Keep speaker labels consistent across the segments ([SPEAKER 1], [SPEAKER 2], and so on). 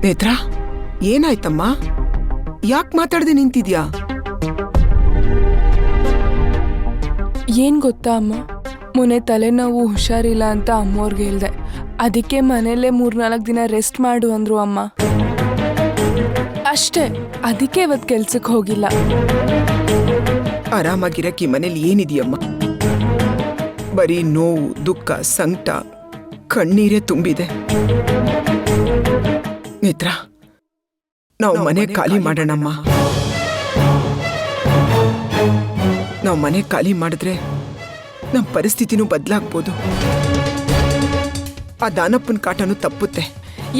[SPEAKER 1] ನೇತ್ರ, ಏನಾಯ್ತಮ್ಮ? ಯಾಕೆ ಮಾತಾಡದೆ ನಿಂತಿದ್ಯಾ?
[SPEAKER 2] ಏನ್ ಗೊತ್ತಾ ಅಮ್ಮ, ಮೊನ್ನೆ ತಲೆನೋವು ಹುಷಾರಿಲ್ಲ ಅಂತ ಅಮ್ಮೋರ್ಗೆ ಹೇಳ್ದೆ. ಅದಕ್ಕೆ ಮನೆಯಲ್ಲೇ 3-4 ದಿನ ರೆಸ್ಟ್ ಮಾಡು ಅಂದ್ರು ಅಮ್ಮ. ಅಷ್ಟೇ, ಅದಕ್ಕೆ ಇವತ್ತು ಕೆಲ್ಸಕ್ಕೆ ಹೋಗಿಲ್ಲ.
[SPEAKER 1] ಆರಾಮಾಗಿರಕ್ಕೆ ಈ ಮನೇಲಿ ಏನಿದೆಯಮ್ಮ? ಬರೀ ನೋವು, ದುಃಖ, ಸಂಕಟ, ಕಣ್ಣೀರೇ ತುಂಬಿದೆ. ನೇತ್ರ, ನಾವು ಮನೆ ಖಾಲಿ ಮಾಡೋಣಮ್ಮ. ನಾವು ಮನೆ ಖಾಲಿ ಮಾಡಿದ್ರೆ ನಮ್ಮ ಪರಿಸ್ಥಿತಿನೂ ಬದಲಾಗ್ಬೋದು. ಆ ದಾನಪ್ಪನ ಕಾಟನೂ ತಪ್ಪುತ್ತೆ.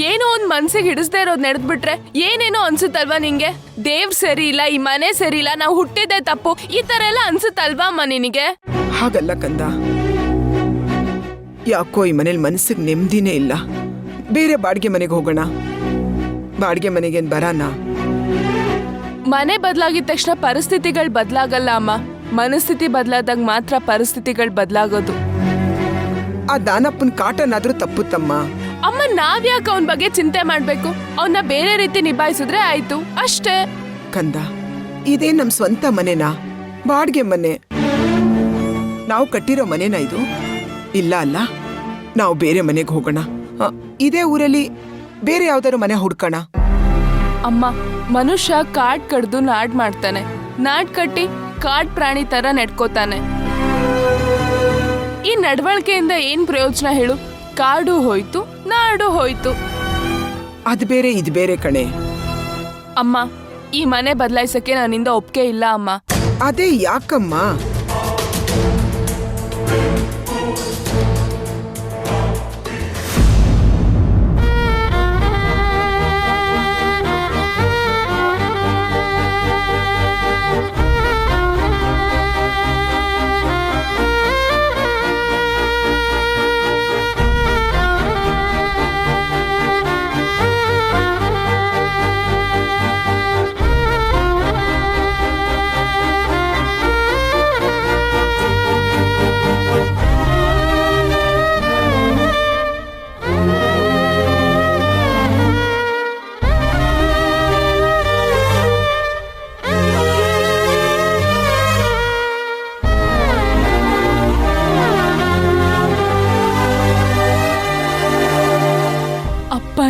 [SPEAKER 2] ಏನೋ ಒಂದ್ ಮನ್ಸಿಗೆ ಹಿಡಿಸ್ದೇ ಇರೋದ್ ನಡೆದ್ಬಿಟ್ರೆ ಏನೇನೋ ಅನ್ಸುತ್ತಲ್ವಾ ನಿಂಗೆ? ದೇವ್ರ್ ಸರಿ ಇಲ್ಲ, ಈ ಮನೆ ಸರಿ ಇಲ್ಲ, ನಾವು ಹುಟ್ಟಿದ್ದೆ ತಪ್ಪು, ಈ ತರ ಎಲ್ಲ ಅನ್ಸುತ್ತಲ್ವಾ ಅಮ್ಮ ನಿನಗೆ?
[SPEAKER 1] ಹಾಗಲ್ಲ ಕಂದ, ಯಾಕೋ ಈ ಮನೇಲಿ ಮನಸ್ಸಿಗೆ ನೆಮ್ಮದಿನೇ ಇಲ್ಲ. ಬೇರೆ ಬಾಡಿಗೆ ಮನೆಗೆ ಹೋಗೋಣ. ಬಾಡಿಗೆ ಮನೆಗೇನ್ ಬರಾನ?
[SPEAKER 2] ಮನೆ ಬದಲಾಗಿದ ತಕ್ಷಣ ಪರಿಸ್ಥಿತಿಗಳು ಬದಲಾಗಲ್ಲ ಅಮ್ಮ. ಮನಸ್ಥಿತಿ ಬದಲಾದಾಗ ಮಾತ್ರ ಪರಿಸ್ಥಿತಿಗಳು ಬದಲಾಗೋದು.
[SPEAKER 1] ಆ ದಾನಪ್ಪನ ಕಾಟನಾದ್ರೂ ತಪ್ಪುತ್ತಮ್ಮ.
[SPEAKER 2] ಅಮ್ಮ, ನಾವ್ಯಾಕೆ ಅವನ ಬಗ್ಗೆ ಚಿಂತೆ ಮಾಡ್ಬೇಕು? ಅವನ್ನ ಬೇರೆ ರೀತಿ ನಿಭಾಯಿಸಿದ್ರೆ ಆಯ್ತು, ಅಷ್ಟೇ.
[SPEAKER 1] ಕಂದ, ಇದೇ ನಮ್ ಸ್ವಂತ ಮನೆನಾ? ಬಾಡಿಗೆ ಮನೆ. ನಾವು ಕಟ್ಟಿರೋ ಮನೆನಾ ಇದು? ಇಲ್ಲ ಅಲ್ಲ. ನಾವು ಬೇರೆ ಮನೆಗೆ ಹೋಗೋಣ. ಇದೇ ಊರಲ್ಲಿ ಬೇರೆ ಯಾವ್ದಾದ್ರು ಮನೆ ಹುಡ್ಕೋಣ.
[SPEAKER 2] ಅಮ್ಮ, ಮನುಷ್ಯ ಕಾಡ್ ಕಡ್ದು ನಾಡ್ ಮಾಡ್ತಾನೆ, ನಾಡ್ ಕಟ್ಟಿ ಕಾಡ್ ಪ್ರಾಣಿ ತರ ನಡ್ಕೋತಾನೆ. ಈ ನಡವಳಿಕೆಯಿಂದ ಏನ್ ಪ್ರಯೋಜನ ಹೇಳು? ಕಾಡು ಹೋಯ್ತು, ನಾಡು ಹೋಯ್ತು.
[SPEAKER 1] ಅದ್ ಬೇರೆ ಇದ್ ಬೇರೆ ಕಣೆ.
[SPEAKER 2] ಅಮ್ಮ, ಈ ಮನೆ ಬದಲಾಯಿಸಕ್ಕೆ ನನ್ನಿಂದ ಒಪ್ಪಿಗೆ ಇಲ್ಲ ಅಮ್ಮ.
[SPEAKER 1] ಅದೇ ಯಾಕಮ್ಮ?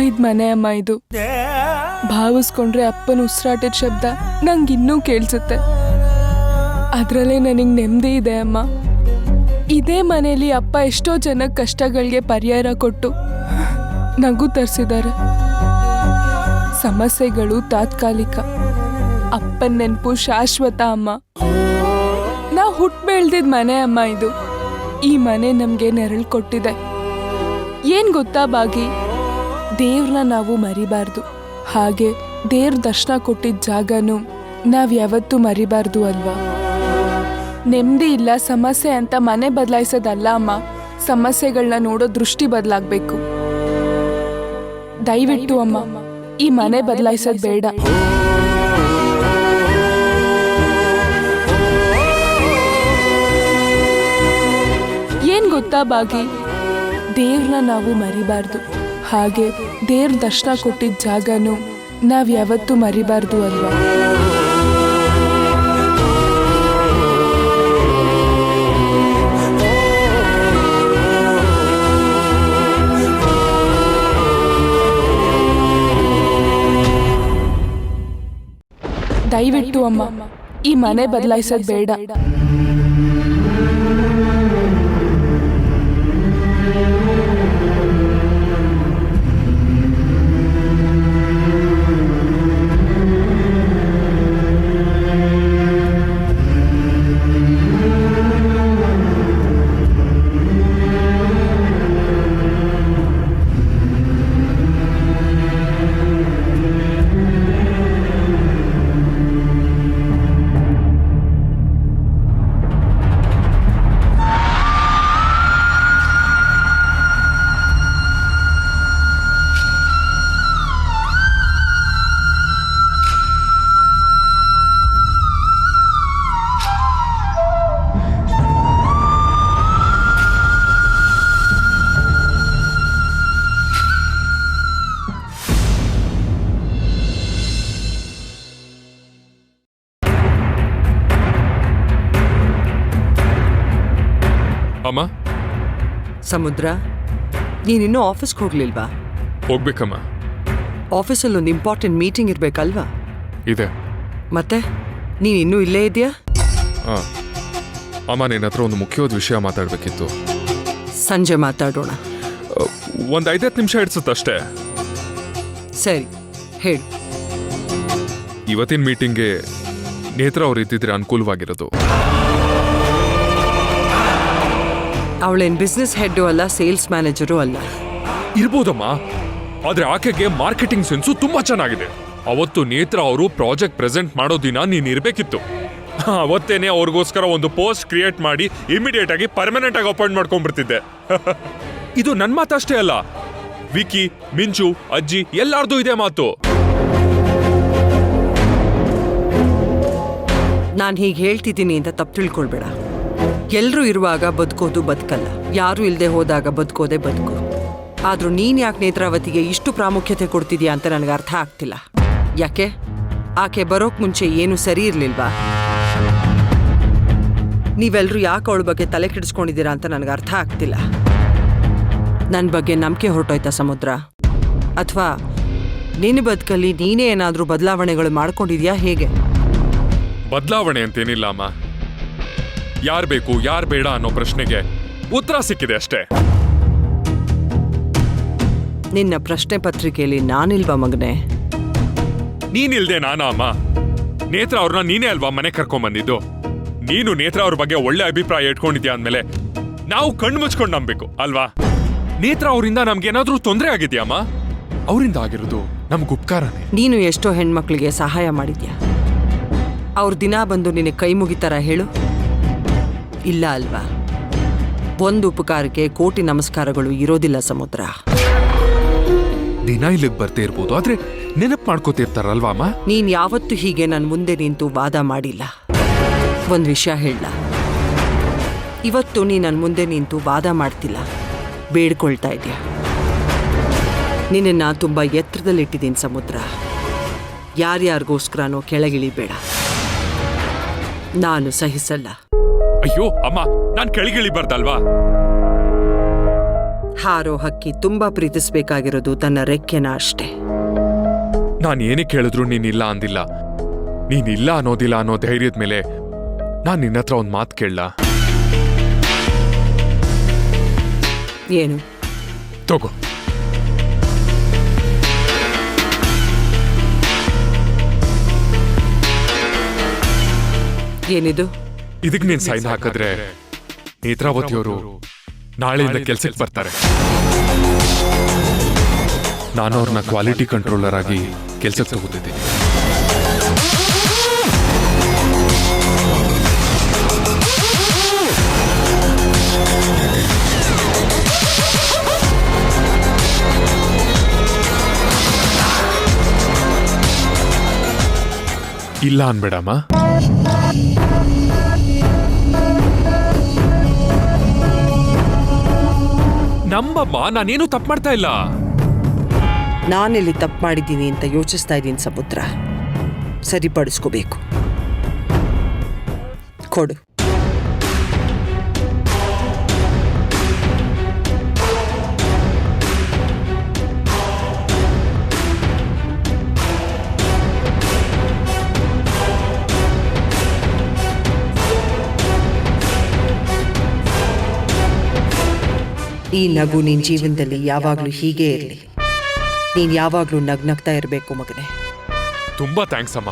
[SPEAKER 2] ಇದ್ ಮನೆ ಅಮ್ಮ ಇದು. ಭಾವಿಸ್ಕೊಂಡ್ರೆ ಅಪ್ಪನ ಉಸಿರಾಟದ ಶಬ್ದ ನಂಗಿನ್ನೂ ಕೇಳಿಸುತ್ತೆ. ಅದ್ರಲ್ಲೇ ನನಗ್ ನೆಮ್ಮದಿ ಇದೆ ಅಮ್ಮ. ಇದೇ ಮನೆಯಲ್ಲಿ ಅಪ್ಪ ಎಷ್ಟೋ ಜನ ಕಷ್ಟಗಳಿಗೆ ಪರಿಹಾರ ಕೊಟ್ಟು ನಗು ತರಿಸಿದ್ದಾರೆ. ಸಮಸ್ಯೆಗಳು ತಾತ್ಕಾಲಿಕ, ಅಪ್ಪನ ನೆನಪು ಶಾಶ್ವತ ಅಮ್ಮ. ನಾವು ಹುಟ್ಟು ಬೆಳೆದಿದ್ ಮನೆ ಅಮ್ಮ ಇದು. ಈ ಮನೆ ನಮ್ಗೆ ನೆರಳು ಕೊಟ್ಟಿದೆ. ಏನ್ ಗೊತ್ತಾ ಬಾಗಿ, ದೇವ್ರನ್ನ ನಾವು ಮರಿಬಾರ್ದು. ಹಾಗೆ ದೇವ್ರ ದರ್ಶನ ಕೊಟ್ಟಿದ್ದ ಜಾಗನೂ ನಾವ್ ಯಾವತ್ತೂ ಮರಿಬಾರ್ದು ಅಲ್ವಾ? ನೆಮ್ಮದಿ ಇಲ್ಲ, ಸಮಸ್ಯೆ ಅಂತ ಮನೆ ಬದಲಾಯಿಸೋದಲ್ಲ ಅಮ್ಮ. ಸಮಸ್ಯೆಗಳನ್ನ ನೋಡೋ ದೃಷ್ಟಿ ಬದಲಾಗ್ಬೇಕು. ದಯವಿಟ್ಟು ಅಮ್ಮ, ಈ ಮನೆ ಬದಲಾಯಿಸೋದ್ ಬೇಡ. ಏನ್ ಗೊತ್ತಾ ಬಾಗಿ, ದೇವ್ರನ್ನ ನಾವು ಮರಿಬಾರ್ದು. ಹಾಗೆ ದೇವ್ರ ದರ್ಶನ ಕೊಟ್ಟಿದ್ದ ಜಾಗನೂ ನಾವ್ ಯಾವತ್ತೂ ಮರಿಬಾರ್ದು ಅಲ್ವಾ? ದಯವಿಟ್ಟು ಅಮ್ಮ, ಈ ಮನೆ ಬದಲಾಯಿಸೋದ್ ಬೇಡ.
[SPEAKER 3] ಅಮ್ಮ
[SPEAKER 4] ಸಮುದ್ರ, ನೀನಿನ್ನೂ ಆಫೀಸ್ಗೆ ಹೋಗ್ಲಿಲ್ವಾ?
[SPEAKER 3] ಹೋಗ್ಬೇಕಮ್ಮ.
[SPEAKER 4] ಆಫೀಸಲ್ಲಿ ಒಂದು ಇಂಪಾರ್ಟೆಂಟ್ ಮೀಟಿಂಗ್ ಇರಬೇಕಲ್ವಾ?
[SPEAKER 3] ಇದೆ.
[SPEAKER 4] ಮತ್ತೆ ನೀನು ಇನ್ನೂ ಇಲ್ಲೇ ಇದೆಯಾ?
[SPEAKER 3] ಹಾಂ ಅಮ್ಮ, ನಿನ್ನ ಹತ್ರ ಒಂದು ಮುಖ್ಯವಾದ ವಿಷಯ ಮಾತಾಡಬೇಕಿತ್ತು.
[SPEAKER 4] ಸಂಜೆ ಮಾತಾಡೋಣ.
[SPEAKER 3] ಒಂದು 5-10 ನಿಮಿಷ ಇಡ್ಸುತ್ತಷ್ಟೇ.
[SPEAKER 4] ಸರಿ, ಹೇಳು.
[SPEAKER 3] ಇವತ್ತಿನ ಮೀಟಿಂಗ್ಗೆ ನೇತ್ರ ಅವ್ರು ಇದ್ದಿದ್ರೆ ಅನುಕೂಲವಾಗಿರೋದು.
[SPEAKER 4] ಅವಳೇನು ಬಿಸ್ನೆಸ್ ಹೆಡ್ಡು ಅಲ್ಲ, ಸೇಲ್ಸ್ ಮ್ಯಾನೇಜರು ಅಲ್ಲ.
[SPEAKER 3] ಇರ್ಬೋದಮ್ಮ, ಆದ್ರೆ ಆಕೆಗೆ ಮಾರ್ಕೆಟಿಂಗ್ ಸೆನ್ಸು ತುಂಬಾ ಚೆನ್ನಾಗಿದೆ. ಅವತ್ತು ನೇತ್ರ ಅವರು ಪ್ರಾಜೆಕ್ಟ್ ಪ್ರೆಸೆಂಟ್ ಮಾಡೋ ದಿನ ನೀನ್ ಇರ್ಬೇಕಿತ್ತು. ಅವತ್ತೇನೆ ಅವ್ರಿಗೋಸ್ಕರ ಒಂದು ಪೋಸ್ಟ್ ಕ್ರಿಯೇಟ್ ಮಾಡಿ ಇಮಿಡಿಯೇಟ್ ಆಗಿ ಪರ್ಮನೆಂಟ್ ಆಗಿ ಅಪಾಯಿಂಟ್ ಮಾಡ್ಕೊಂಡ್ಬಿಡ್ತಿದ್ದೆ. ಇದು ನನ್ ಮಾತಷ್ಟೇ ಅಲ್ಲ, ವಿಕಿ, ಮಿಂಚು, ಅಜ್ಜಿ ಎಲ್ಲಾರ್ದು ಇದೆ ಮಾತು.
[SPEAKER 4] ನಾನು ಹೀಗೆ ಹೇಳ್ತಿದ್ದೀನಿ ಅಂತ ತಪ್ಪು ತಿಳ್ಕೊಳ್ಬೇಡ. ಎಲ್ಲರೂ ಇರುವಾಗ ಬದುಕೋದು ಬದುಕಲ್ಲ, ಯಾರು ಇಲ್ಲದೆ ಹೋದಾಗ ಬದುಕೋದೇ ಬದುಕು. ಆದ್ರೂ ನೀನ್ ಯಾಕೆ ನೇತ್ರಾವತಿಗೆ ಇಷ್ಟು ಪ್ರಾಮುಖ್ಯತೆ ಕೊಡ್ತಿದ್ಯಾ ಅಂತ ನನಗೆ ಅರ್ಥ ಆಗ್ತಿಲ್ಲ. ಯಾಕೆ? ಆಕೆ ಬರೋಕ್ ಮುಂಚೆ ಏನು ಸರಿ ಇರ್ಲಿಲ್ವಾ? ನೀವೆಲ್ಲರೂ ಯಾಕೆ ಅವಳ ಬಗ್ಗೆ ತಲೆ ಕೆಡಿಸ್ಕೊಂಡಿದ್ದೀರಾ ಅಂತ ನನಗೆ ಅರ್ಥ ಆಗ್ತಿಲ್ಲ. ನನ್ನ ಬಗ್ಗೆ ನಂಬಿಕೆ ಹೊರಟೋಯ್ತಾ ಸಮುದ್ರ? ಅಥವಾ ನಿನ್ನ ಬದುಕಲ್ಲಿ ನೀನೇ ಏನಾದರೂ ಬದಲಾವಣೆಗಳು ಮಾಡ್ಕೊಂಡಿದ್ಯಾ? ಹೇಗೆ?
[SPEAKER 3] ಬದಲಾವಣೆ ಅಂತೇನಿಲ್ಲ ಅಮ್ಮ. ಯಾರ್ ಬೇಕು ಯಾರ್ ಬೇಡ ಅನ್ನೋ ಪ್ರಶ್ನೆಗೆ ಉತ್ತರ ಸಿಕ್ಕಿದೆ ಅಷ್ಟೇ.
[SPEAKER 4] ನಿನ್ನ ಪ್ರಶ್ನೆ ಪತ್ರಿಕೆಯಲ್ಲಿ ನಾನಿಲ್ವಾ ಮಗನೇ?
[SPEAKER 3] ನೀನಿಲ್ದೆ ನಾನಾ ಅಮ್ಮ? ನೇತ್ರ ಅವ್ರನ್ನ ನೀನೇ ಅಲ್ವಾ ಮನೆ ಕರ್ಕೊಂಡ್ ಬಂದಿದ್ದು? ನೀನು ನೇತ್ರ ಅವ್ರ ಬಗ್ಗೆ ಒಳ್ಳೆ ಅಭಿಪ್ರಾಯ ಇಟ್ಕೊಂಡಿದ್ಯಾ ಅಂದ್ಮೇಲೆ ನಾವು ಕಣ್ಣು ಮುಚ್ಕೊಂಡು ನಂಬಬೇಕು ಅಲ್ವಾ? ನೇತ್ರ ಅವರಿಂದ ನಮ್ಗೇನಾದ್ರೂ ತೊಂದರೆ ಆಗಿದ್ಯಾಮ್ಮ? ಅವರಿಂದ ಆಗಿರೋದು ನಮ್ಗೆ ಉಪಕಾರನೇ.
[SPEAKER 4] ನೀನು ಎಷ್ಟೋ ಹೆಣ್ಮಕ್ಳಿಗೆ ಸಹಾಯ ಮಾಡಿದ್ಯಾ? ಅವ್ರ ದಿನ ಬಂದು ನಿನಗೆ ಕೈ ಮುಗಿತಾರ ಹೇಳು? ಇಲ್ಲ ಅಲ್ವಾ? ಒಂದು ಉಪಕಾರಕ್ಕೆ ಕೋಟಿ ನಮಸ್ಕಾರಗಳು ಇರೋದಿಲ್ಲ ಸಮುದ್ರ.
[SPEAKER 3] ದಿನ ಇಲ್ಲಿಗೆ ಬರ್ತಾ ಇರ್ಬೋದು, ಆದ್ರೆ ನೆನಪು ಮಾಡ್ಕೋತಿರ್ತಾರಲ್ವಾ ಅಮ್ಮ?
[SPEAKER 4] ನೀನ್ ಯಾವತ್ತೂ ಹೀಗೆ ನನ್ನ ಮುಂದೆ ನಿಂತು ವಾದ ಮಾಡಿಲ್ಲ. ಒಂದು ವಿಷಯ ಹೇಳ, ಇವತ್ತು ನೀ ನನ್ನ ಮುಂದೆ ನಿಂತು ವಾದ ಮಾಡ್ತಿಲ್ಲ, ಬೇಡ್ಕೊಳ್ತಾ ಇದೆಯಾ. ನಿನ್ನ ತುಂಬ ಎತ್ತರದಲ್ಲಿಟ್ಟಿದ್ದೀನಿ ಸಮುದ್ರ. ಯಾರ್ಯಾರಿಗೋಸ್ಕರನೋ ಕೆಳಗಿಳಿಬೇಡ, ನಾನು ಸಹಿಸಲ್ಲ.
[SPEAKER 3] ಅಯ್ಯೋ ಅಮ್ಮ, ನಾನ್ ಕೆಳಗಿಳಿಬಾರ್ದಲ್ವಾ?
[SPEAKER 4] ಹಾರೋ ಹಕ್ಕಿ ತುಂಬಾ ಪ್ರೀತಿಸ್ಬೇಕಾಗಿರೋದು ತನ್ನ ರೆಕ್ಕೆನ ಅಷ್ಟೇ.
[SPEAKER 3] ನಾನು ಏನೇ ಕೇಳಿದ್ರು ನೀನಿಲ್ಲ ಅಂದಿಲ್ಲ. ನೀನಿಲ್ಲ ಅನ್ನೋದಿಲ್ಲ ಅನ್ನೋ ಧೈರ್ಯದ ಮೇಲೆ ನಾನ್ ನಿನ್ನ ಹತ್ರ ಒಂದು ಮಾತು ಕೇಳಲ್ಲ?
[SPEAKER 4] ಏನು?
[SPEAKER 3] ತಗೋ.
[SPEAKER 4] ಏನಿದು?
[SPEAKER 3] ಇದಕ್ಕೆ ನೀನ್ ಸೈನ್ ಹಾಕಿದ್ರೆ ನೇತ್ರಾವತಿಯವರು ನಾಳೆಯಿಂದ ಕೆಲ್ಸಕ್ಕೆ ಬರ್ತಾರೆ. ನಾನು ಅವ್ರನ್ನ ಕ್ವಾಲಿಟಿ ಕಂಟ್ರೋಲರ್ ಆಗಿ ಕೆಲ್ಸಕ್ಕೆ ತಗೋತಿದ್ದೀನಿ. ಇಲ್ಲ ಅನ್ಬೇಡಮ್ಮ. ನಂಬಮ್ಮ, ನಾನೇನು ತಪ್ಪು ಮಾಡ್ತಾ ಇಲ್ಲ.
[SPEAKER 4] ನಾನೆಲ್ಲಿ ತಪ್ಪು ಮಾಡಿದ್ದೀನಿ ಅಂತ ಯೋಚಿಸ್ತಾ ಇದ್ದೀನಿ ಸಮುದ್ರ. ಸರಿಪಡಿಸ್ಕೋಬೇಕು. ಕೊಡು. ಈ ನಗು ನಿನ್ನ ಜೀವನದಲ್ಲಿ ಯಾವಾಗಲೂ ಹೀಗೆ ಇರಲಿ. ನೀನು ಯಾವಾಗಲೂ ನಗ್ನಗ್ತಾ ಇರಬೇಕು ಮಗನೇ.
[SPEAKER 3] ತುಂಬಾ ಥ್ಯಾಂಕ್ಸ್ ಅಮ್ಮ.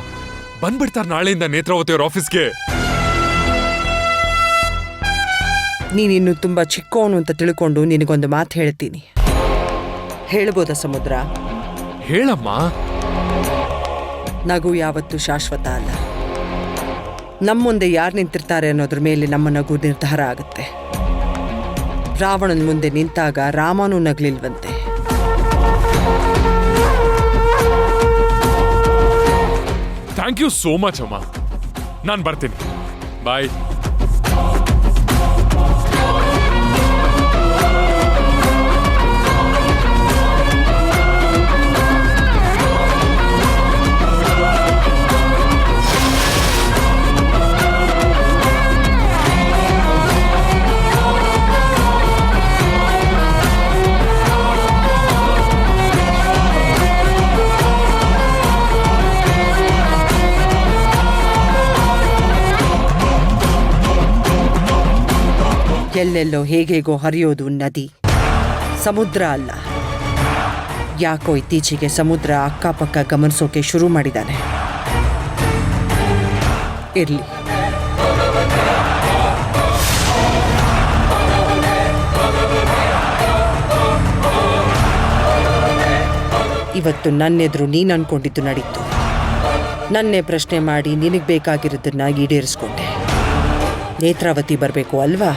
[SPEAKER 3] ಬಂದ್ಬಿಡ್ತಾರೆ ನಾಳೆಯಿಂದ ನೇತ್ರಾವತಿಯವ್ರ ಆಫೀಸ್ಗೆ.
[SPEAKER 4] ನೀನಿನ್ನು ತುಂಬ ಚಿಕ್ಕವನು ಅಂತ ತಿಳ್ಕೊಂಡು ನಿನಗೊಂದು ಮಾತು ಹೇಳ್ತೀನಿ. ಹೇಳ್ಬೋದಾ ಸಮುದ್ರ?
[SPEAKER 3] ಹೇಳಮ್ಮ.
[SPEAKER 4] ನಗು ಯಾವತ್ತೂ ಶಾಶ್ವತ ಅಲ್ಲ. ನಮ್ಮ ಮುಂದೆ ಯಾರು ನಿಂತಿರ್ತಾರೆ ಅನ್ನೋದ್ರ ಮೇಲೆ ನಮ್ಮ ನಗು ನಿರ್ಧಾರ ಆಗುತ್ತೆ. ರಾವಣನ ಮುಂದೆ ನಿಂತಾಗ ರಾಮನೂ ನಗ್ಲಿಲ್ವಂತೆ.
[SPEAKER 3] ಥ್ಯಾಂಕ್ ಯು ಸೋ ಮಚ್ ಅಮ್ಮ. ನಾನು ಬರ್ತೀನಿ. ಬಾಯ್.
[SPEAKER 4] ಎಲ್ಲೆಲ್ಲೋ ಹೇಗೇಗೋ ಹರಿಯೋದು ನದಿ, ಸಮುದ್ರ ಅಲ್ಲ. ಯಾಕೋ ಇತ್ತೀಚೆಗೆ ಸಮುದ್ರ ಅಕ್ಕಪಕ್ಕ ಗಮನಿಸೋಕೆ ಶುರು ಮಾಡಿದ್ದಾನೆ. ಇರ್ಲಿ, ಇವತ್ತು ನನ್ನೆದುರು ನೀನು ಅನ್ಕೊಂಡಿದ್ದು ನಡೀತು. ನನ್ನೇ ಪ್ರಶ್ನೆ ಮಾಡಿ ನಿನಗೆ ಬೇಕಾಗಿರೋದನ್ನ ಈಡೇರಿಸ್ಕೊಂಡೆ. ನೇತ್ರಾವತಿ ಬರಬೇಕು ಅಲ್ವಾ?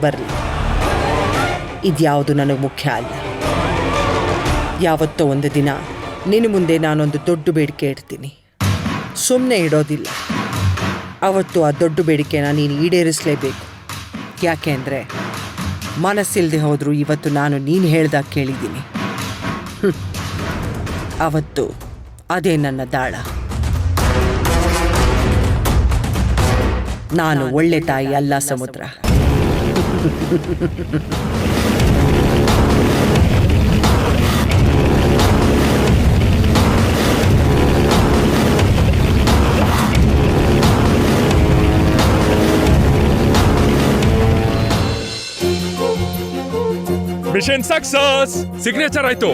[SPEAKER 4] ಬರಲಿ. ಇದ್ಯಾವುದು ನನಗೆ ಮುಖ್ಯ ಅಲ್ಲ. ಯಾವತ್ತೋ ಒಂದು ದಿನ ನಿನ್ನ ಮುಂದೆ ನಾನೊಂದು ದೊಡ್ಡ ಬೇಡಿಕೆ ಇಡ್ತೀನಿ. ಸುಮ್ಮನೆ ಇಡೋದಿಲ್ಲ. ಅವತ್ತು ಆ ದೊಡ್ಡ ಬೇಡಿಕೆನ ನೀನು ಈಡೇರಿಸಲೇಬೇಕು. ಯಾಕೆ ಅಂದರೆ ಮನಸ್ಸಿಲ್ಲದೆ ಹೋದರೂ ಇವತ್ತು ನಾನು ನೀನು ಹೇಳ್ದಾಗ ಕೇಳಿದ್ದೀನಿ. ಅವತ್ತು ಅದೇ ನನ್ನ ದಾಳ. ನಾನು ಒಳ್ಳೆ ತಾಯಿ ಅಲ್ಲ ಸಮುದ್ರ.
[SPEAKER 3] ಮಿಷನ್ ಸಕ್ಸಸ್, ಸಿಗ್ನೇಚರ್ ಆಯ್ತು.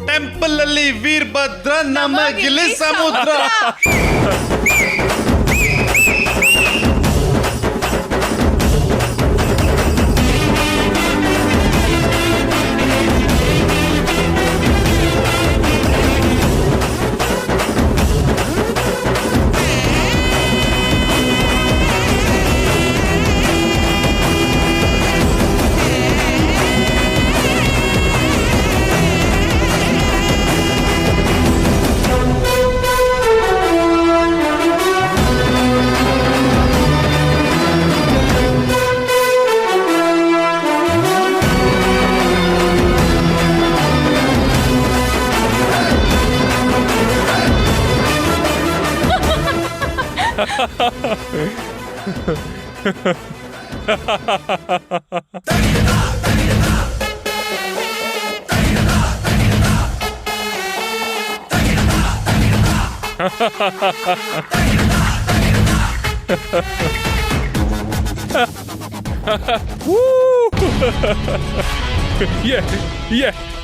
[SPEAKER 5] ಟೆಂಪಲ್ ಅಲ್ಲಿ ವೀರಭದ್ರ, ನಮಗಿಲ್ಲಿ ಸಮುದ್ರ.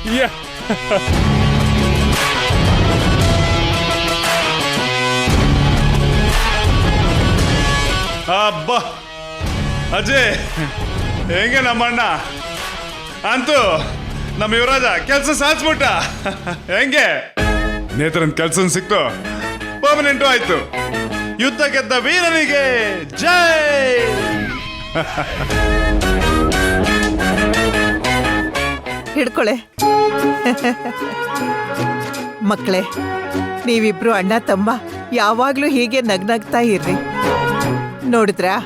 [SPEAKER 3] Yeah.
[SPEAKER 5] ಅಬ್ಬಾ ಅಜಯ್, ಹೆಂಗೆ ನಮ್ಮಣ್ಣ ಅಂತೂ ನಮ್ಮ ಯುವರಾಜ ಕೆಲಸ ಸಾಧಿಸ್ಬಿಟ್ಟ. ಹೆಂಗೆ ನೇತ್ರನ್ ಕೆಲಸ ಸಿಕ್ತು, ಪರ್ಮನೆಂಟು ಆಯ್ತು. ಯುದ್ಧ ಗೆದ್ದ ವೀರನಿಗೆ ಜೈ.
[SPEAKER 6] ಹಿಡ್ಕೊಳೆ ಮಕ್ಕಳೇ, ನೀವಿಬ್ರು ಅಣ್ಣ ತಮ್ಮ ಯಾವಾಗ್ಲೂ ಹೀಗೆ ನಗ್ನಗ್ತಾ ಇರ್ರಿ. ನೋಡಿದ್ರಾ,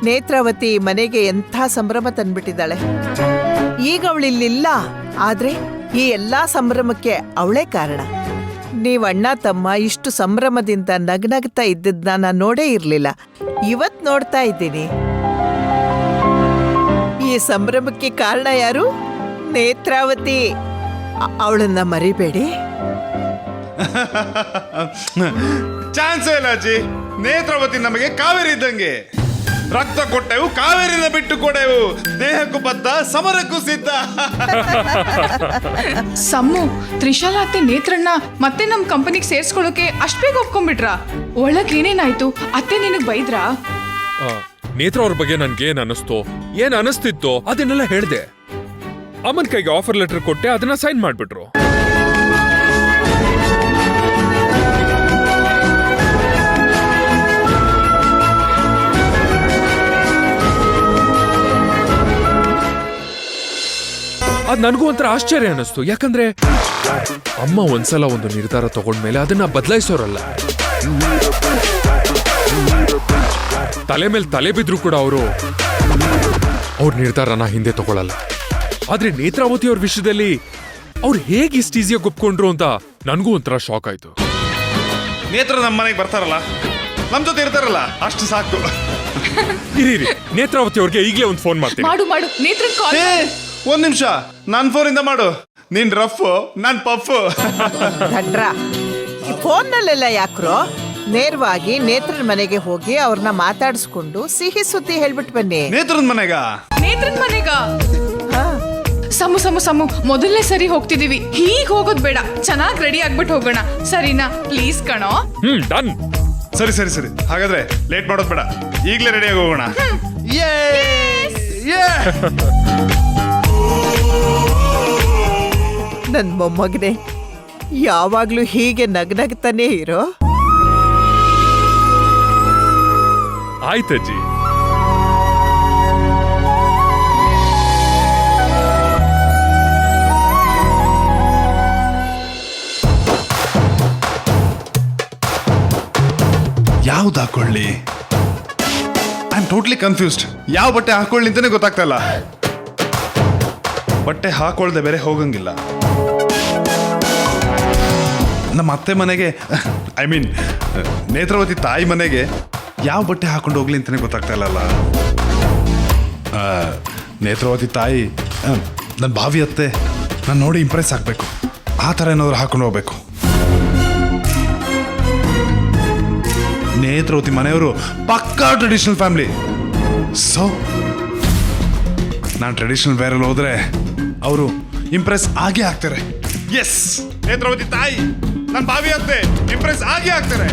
[SPEAKER 6] ನೇತ್ರಾವತಿ ಮನೆಗೆ ಎಂಥ ಸಂಭ್ರಮ ತಂದ್ಬಿಟ್ಟಿದ್ದಾಳೆ. ಈಗ ಅವಳಿಲ್ಲಿಲ್ಲ, ಆದ್ರೆ ಈ ಎಲ್ಲಾ ಸಂಭ್ರಮಕ್ಕೆ ಅವಳೇ ಕಾರಣ. ನೀವ್ ಅಣ್ಣ ತಮ್ಮ ಇಷ್ಟು ಸಂಭ್ರಮದಿಂದ ನಗ್ನಗ್ತಾ ಇದ್ದದ್ನ ನಾನು ನೋಡೇ ಇರ್ಲಿಲ್ಲ. ಇವತ್ ನೋಡ್ತಾ ಇದ್ದೀನಿ. ಈ ಸಂಭ್ರಮಕ್ಕೆ ಕಾರಣ ಯಾರು? ನೇತ್ರಾವತಿ. ಅವಳನ್ನ ಮರಿಬೇಡಿ.
[SPEAKER 5] ಚಾನ್ಸ್ ಇಲ್ಲ ಅಜ್ಜಿ. ನೇತ್ರಾವತಿ ನಮಗೆ ಕಾವೇರಿ ಇದ್ದಂಗೆ. ರಕ್ತ ಕೊಟ್ಟೆವು, ಕಾವೇರಿನ ಬಿಟ್ಟು ಕೊಡೆವು. ದೇಹಕ್ಕೂ ಬದ್ಧ, ಸಮರಕ್ಕೂ ಸಿದ್ಧ.
[SPEAKER 7] ಸಮ್ಮು, ತ್ರಿಶಾಲ ಅತ್ತೆ ನೇತ್ರಣ್ಣ ಮತ್ತೆ ನಮ್ ಕಂಪನಿಗೆ ಸೇರ್ಸ್ಕೊಳ್ಳೋಕೆ ಅಷ್ಟ್ ಬೇಗ ಒಪ್ಕೊಂಡ್ಬಿಟ್ರ? ಒಳಗ್ ಏನೇನಾಯ್ತು? ಅತ್ತೆ ನಿನಗ್ ಬೈದ್ರಾ?
[SPEAKER 3] ನೇತ್ರ ಅವ್ರ ಬಗ್ಗೆ ನನ್ಗೆ ಏನ್ ಅನಿಸ್ತಿತ್ತು ಅದನ್ನೆಲ್ಲ ಹೇಳ್ದೆ. ಅಮ್ಮನ್ ಕೈಗೆ ಆಫರ್ ಲೆಟರ್ ಕೊಟ್ಟೆ, ಅದನ್ನ ಸೈನ್ ಮಾಡ್ಬಿಟ್ರು. ಅದ್ ನನಗೂ ಒಂಥರ ಆಶ್ಚರ್ಯ ಅನಿಸ್ತು. ಯಾಕಂದ್ರೆ ಅಮ್ಮ ಒಂದ್ಸಲ ಒಂದು ನಿರ್ಧಾರ ತಗೊಂಡ್ಮೇಲೆ ಅದನ್ನ ಬದಲಾಯಿಸೋರಲ್ಲ. ತಲೆ ಮೇಲೆ ತಲೆ ಬಿದ್ರು ಕೂಡ ಅವ್ರ ನಿರ್ಧಾರನ ಹಿಂದೆ ತಗೊಳಲ್ಲ. ಆದ್ರೆ ನೇತ್ರಾವತಿ ಅವ್ರ ವಿಷಯದಲ್ಲಿ ಅವ್ರು ಹೇಗೆ ಇಷ್ಟು ಈಸಿಯಾಗಿ ಒಪ್ಕೊಂಡ್ರು ಅಂತ ನನಗೂ ಒಂಥರ ಶಾಕ್ ಆಯ್ತು.
[SPEAKER 5] ನೇತ್ರ ನಮ್ಮ ಮನೆಗೆ ಬರ್ತಾರಲ್ಲ, ನಮ್ ಜೊತೆ ಇರ್ತಾರಲ್ಲ, ಅಷ್ಟು ಸಾಕು.
[SPEAKER 3] ಇರಿ, ನೇತ್ರಾವತಿ ಅವ್ರಿಗೆ ಈಗಲೇ ಒಂದು ಫೋನ್ ಮಾಡ್ತೀನಿ.
[SPEAKER 7] ಮಾಡು ನೇತ್ರನ್ ಕಾಲ್.
[SPEAKER 5] ಒಂದ್ ನಿಮಿಷ, ನನ್ನ ಫೋನಿಂದ ಮಾಡು. ನೀನ್ ರಫ್ ನಾನ್ ಪಫ್.
[SPEAKER 6] ದಡ್ರ ಈ ಫೋನ್ನಲ್ಲೆಲ್ಲ ಯಾಕ್ರೋ ನೇರವಾಗಿ ನೇತ್ರನ ಮನೆಗೆ ಹೋಗಿ ಅವ್ರನ್ನ ಮಾತಾಡಿಸ್ಕೊಂಡು ಸಿಹಿ ಸುದ್ದಿ ಹೇಳ್ಬಿಟ್ಟು ಬನ್ನಿ.
[SPEAKER 5] ನೇತ್ರನ್ ಮನೆಗ
[SPEAKER 7] ನೇತ್ರನ್ ಮನೆಗ
[SPEAKER 6] ಹಾ.
[SPEAKER 7] ಸಮು ಮೊದಲನೇ ಸರಿ ಹೋಗ್ತಿದೀವಿ, ಹೀಗ್ ಹೋಗೋದ್ ಬೇಡ, ಚೆನ್ನಾಗ್ ರೆಡಿ ಆಗ್ಬಿಟ್ಟು ಹೋಗೋಣ, ಸರಿನಾ? ಪ್ಲೀಸ್ ಕಣೋ.
[SPEAKER 3] ಡನ್.
[SPEAKER 5] ಸರಿ ಸರಿ ಸರಿ, ಹಾಗಾದ್ರೆ ಲೇಟ್ ಮಾಡೋದ್ ಬೇಡ, ಈಗ್ಲೇ ರೆಡಿ ಆಗಿ ಹೋಗೋಣ.
[SPEAKER 6] ನನ್ ಮೊಮ್ಮಗನೆ ಯಾವಾಗ್ಲೂ ಹೀಗೆ ನಗ್ನಗ್ತಾನೆ ಇರೋ.
[SPEAKER 3] ಆಯ್ತಜ್ಜಿ.
[SPEAKER 5] ಯಾವ್ದು ಹಾಕೊಳ್ಳಿ? I am totally confused. ಯಾವ ಬಟ್ಟೆ ಹಾಕೊಳ್ಳಿ ಅಂತಾನೆ ಗೊತ್ತಾಗ್ತಾ ಇಲ್ಲ. ಬಟ್ಟೆ ಹಾಕೊಳ್ದೆ ಬೇರೆ ಹೋಗಂಗಿಲ್ಲ. ನಮ್ಮ ಅತ್ತೆ ಮನೆಗೆ, ಐ ಮೀನ್ ನೇತ್ರಾವತಿ ತಾಯಿ ಮನೆಗೆ ಯಾವ ಬಟ್ಟೆ ಹಾಕೊಂಡು ಹೋಗ್ಲಿ ಅಂತಾನೆ ಗೊತ್ತಾಗ್ತಾ ಇಲ್ಲಲ್ಲ. ನೇತ್ರಾವತಿ ತಾಯಿ ನನ್ನ ಭಾವಿ ಅತ್ತೆ ನಾನು ನೋಡಿ ಇಂಪ್ರೆಸ್ ಆಗ್ಬೇಕು, ಆ ಥರ ಏನಾದ್ರು ಹಾಕೊಂಡು ಹೋಗ್ಬೇಕು. ನೇತ್ರಾವತಿ ಮನೆಯವರು ಪಕ್ಕಾ ಟ್ರೆಡಿಷನಲ್ ಫ್ಯಾಮಿಲಿ. ಸೊ ನಾನು ಟ್ರೆಡಿಷನಲ್ ವೇರಲ್ಲಿ ಹೋದ್ರೆ ಅವರು ಇಂಪ್ರೆಸ್ ಆಗೇ ಆಗ್ತಾರೆ. ಎಸ್, ನೇತ್ರಾವತಿ ತಾಯಿ ನನ್ನ ಭಾವಿ ಅತ್ತೆ ಇಂಪ್ರೆಸ್ ಆಗೇ ಆಗ್ತಾರೆ.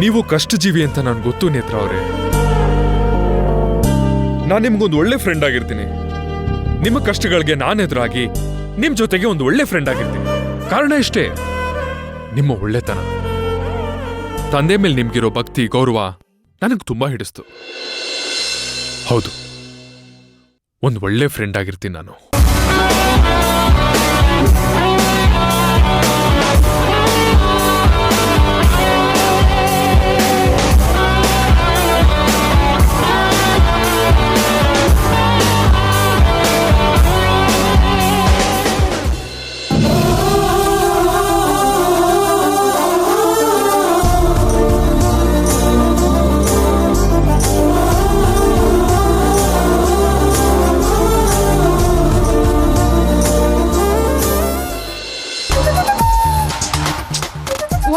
[SPEAKER 3] ನೀವು ಕಷ್ಟಜೀವಿ ಅಂತ ನನ್ಗೆ ಗೊತ್ತು ನೇತ್ರ ಅವರೇ. ನಾನು ನಿಮ್ಗೊಂದು ಒಳ್ಳೆ ಫ್ರೆಂಡ್ ಆಗಿರ್ತೀನಿ. ನಿಮ್ಮ ಕಷ್ಟಗಳಿಗೆ ನಾನು ಎದುರಾಗಿ ನಿಮ್ ಜೊತೆಗೆ ಒಂದು ಒಳ್ಳೆ ಫ್ರೆಂಡ್ ಆಗಿರ್ತೀನಿ. ಕಾರಣ ಇಷ್ಟೇ, ನಿಮ್ಮ ಒಳ್ಳೆತನ. ತಂದೆ ಮೇಲೆ ನಿಮ್ಗಿರೋ ಭಕ್ತಿ ಗೌರವ ನನಗೆ ತುಂಬಾ ಹಿಡಿಸ್ತು. ಹೌದು, ಒಂದು ಒಳ್ಳೆ ಫ್ರೆಂಡ್ ಆಗಿರ್ತೀನಿ ನಾನು.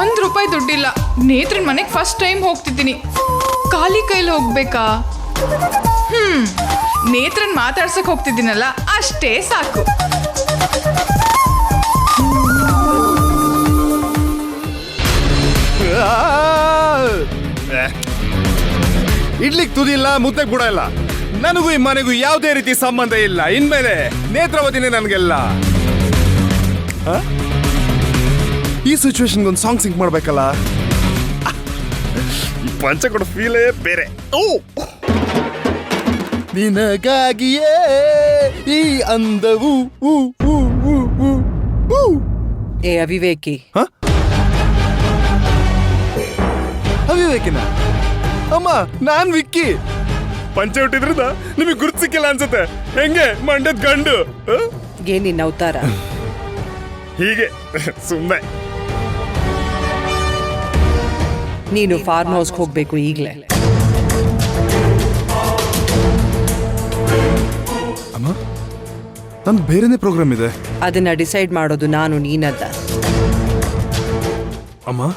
[SPEAKER 7] ₹1 ದುಡ್ಡಿಲ್ಲ. ನೇತ್ರನ್ ಮನೆಗೆ ಫಸ್ಟ್ ಟೈಮ್ ಹೋಗ್ತಿದ್ದೀನಿ, ಖಾಲಿ ಕೈಲಿ ಹೋಗ್ಬೇಕಾ? ನೇತ್ರನ್ ಮಾತಾಡ್ಸಕ್ ಹೋಗ್ತಿದ್ದೀನಲ್ಲ, ಅಷ್ಟೇ ಸಾಕು.
[SPEAKER 5] ಇಡ್ಲಿಕ್ಕೆ ತುದಿ ಇಲ್ಲ, ಮುದ್ದೆಗೆ ಬುಡ ಇಲ್ಲ. ನನಗೂ ಈ ಮನೆಗೂ ಯಾವುದೇ ರೀತಿ ಸಂಬಂಧ ಇಲ್ಲ. ಇನ್ಮೇಲೆ ನೇತ್ರಾವತಿನೇ ನನಗೆಲ್ಲ. ಈ ಸಿಚುವೇಶನ್ಗೆ ಒಂದು ಸಾಂಗ್ ಸಿಂಕ್ ಮಾಡ್ಬೇಕಲ್ಲ. ಈ ಪಂಚ ಕೊಡೋ ಫೀಲೇ ಬೇರೆ. ನಿನಗಾಗಿಯೇ ಈ ಅಂದವು.
[SPEAKER 4] ಏ ಅವಿವೇಕಿ,
[SPEAKER 5] ಅವಿವೇಕಿನ ಅಮ್ಮ, ನಾನ್ ವಿಕ್ಕಿ. ಪಂಚೆ ಹುಟ್ಟಿದ್ರಿಂದ ನಿಮಗೆ ಗುರ್ತು ಸಿಕ್ಕಿಲ್ಲ ಅನ್ಸುತ್ತೆ. ಹೆಂಗೆ ಮಂಡ್ಯದ ಗಂಡು?
[SPEAKER 4] ಏನ್ ನಿನ್ನ ಅವತಾರ?
[SPEAKER 5] ಹೀಗೆ ಸುಮ್ಮನೆ.
[SPEAKER 4] ನೀನು ಫಾರ್ಮ್ ಹೌಸ್ಗೆ ಹೋಗ್ಬೇಕು ಈಗ್ಲೇ.
[SPEAKER 5] ಅಮ್ಮ, ನನ್ ಬೇರೆನೇ ಪ್ರೋಗ್ರಾಮ್ ಇದೆ.
[SPEAKER 4] ಅದನ್ನ ಡಿಸೈಡ್ ಮಾಡೋದು ನಾನು, ನೀನಲ್ಲ.
[SPEAKER 5] ಅಮ್ಮ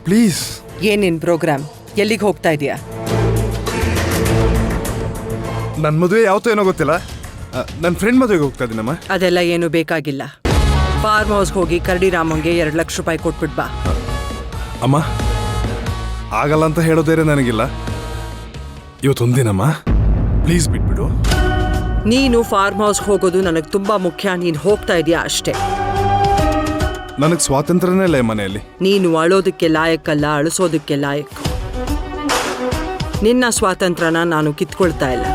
[SPEAKER 5] ಪ್ಲೀಸ್.
[SPEAKER 4] ಏನ್ ನಿನ್ ಪ್ರೋಗ್ರಾಮ್? ಎಲ್ಲಿಗೆ ಹೋಗ್ತಾ ಇದೀಯಾ?
[SPEAKER 5] ನನ್ನ ಮದುವೆ ಯಾವತ್ತೋ ಏನೋ ಗೊತ್ತಿಲ್ಲ, ನನ್ನ ಫ್ರೆಂಡ್ ಮದುವೆಗೆ ಹೋಗ್ತಾ ಇದ್ದೀನಮ್ಮ.
[SPEAKER 4] ಅದೆಲ್ಲ ಏನು ಬೇಕಾಗಿಲ್ಲ. ಫಾರ್ಮ್ ಹೌಸ್ಗೆ ಹೋಗಿ ಕರಡಿ ರಾಮಂಗೆ 2 ಲಕ್ಷ ರೂಪಾಯಿ ಕೊಟ್ಬಿಟ್ ಬಾ.
[SPEAKER 5] ಅಮ್ಮ, ಆಗಲ್ಲ ಅಂತ ಹೇಳೋದೇರೆ ನನಗಿಲ್ಲ. ಇವತ್ತೊಂದಿನಮ್ಮ, ಪ್ಲೀಸ್ ಬಿಟ್ಬಿಡು.
[SPEAKER 4] ನೀನು ಫಾರ್ಮ್ ಹೌಸ್ಗೆ ಹೋಗೋದು ನನಗೆ ತುಂಬ ಮುಖ್ಯ. ನೀನು ಹೋಗ್ತಾ ಇದೀಯಾ ಅಷ್ಟೇ.
[SPEAKER 5] ನನಗೆ ಸ್ವಾತಂತ್ರ್ಯನೇ ಇಲ್ಲ ಈ ಮನೆಯಲ್ಲಿ.
[SPEAKER 4] ನೀನು ಅಳೋದಕ್ಕೆ ಲಾಯಕ್ಕಲ್ಲ, ಅಳಿಸೋದಕ್ಕೆ ಲಾಯಕ್ಕು. ನಿನ್ನ ಸ್ವಾತಂತ್ರ್ಯನ ನಾನು ಕಿತ್ಕೊಳ್ತಾ ಇಲ್ಲ,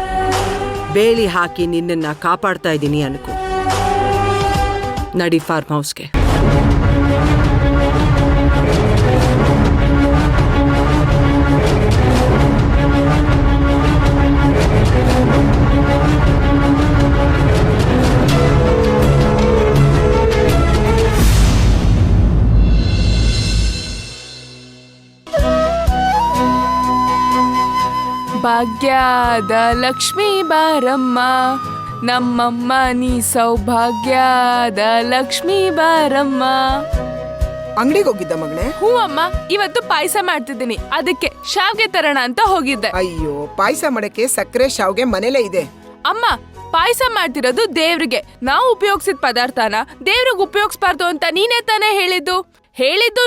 [SPEAKER 4] ಬೇಲಿ ಹಾಕಿ ನಿನ್ನನ್ನು ಕಾಪಾಡ್ತಾ ಇದ್ದೀನಿ ಅನ್ಕೋ. ನಡಿ ಫಾರ್ಮ್ ಹೌಸ್ಗೆ.
[SPEAKER 2] ಭಾಗ್ಯದ ಲಕ್ಷ್ಮೀ ಬಾರಮ್ಮ, ನಮ್ಮಮ್ಮ ನೀ ಸೌಭಾಗ್ಯದ ಲಕ್ಷ್ಮೀ ಬಾರಮ್ಮ.
[SPEAKER 1] ಅಂಗಡಿಗೆ ಹೋಗಿದ್ದ ಮಗಳೇ?
[SPEAKER 2] ಹ್ಞೂ ಅಮ್ಮ, ಇವತ್ತು ಪಾಯಸ ಮಾಡ್ತಿದ್ದೀನಿ, ಅದಕ್ಕೆ ಶಾವ್ಗೆ ತರೋಣ ಅಂತ ಹೋಗಿದ್ದೆ.
[SPEAKER 1] ಅಯ್ಯೋ, ಪಾಯಸ ಮಾಡಕ್ಕೆ ಸಕ್ಕರೆ ಶಾವ್ಗೆ ಮನೇಲೇ ಇದೆ.
[SPEAKER 2] ಅಮ್ಮ, ಪಾಯಸ ಮಾಡ್ತಿರೋದು ದೇವ್ರಿಗೆ. ನಾವು ಉಪಯೋಗಿಸಿದ ಪದಾರ್ಥನ ದೇವ್ರಿಗೆ ಉಪಯೋಗಿಸ್ಬಾರ್ದು ಅಂತ ನೀನೇ ತಾನೇ ಹೇಳಿದ್ದು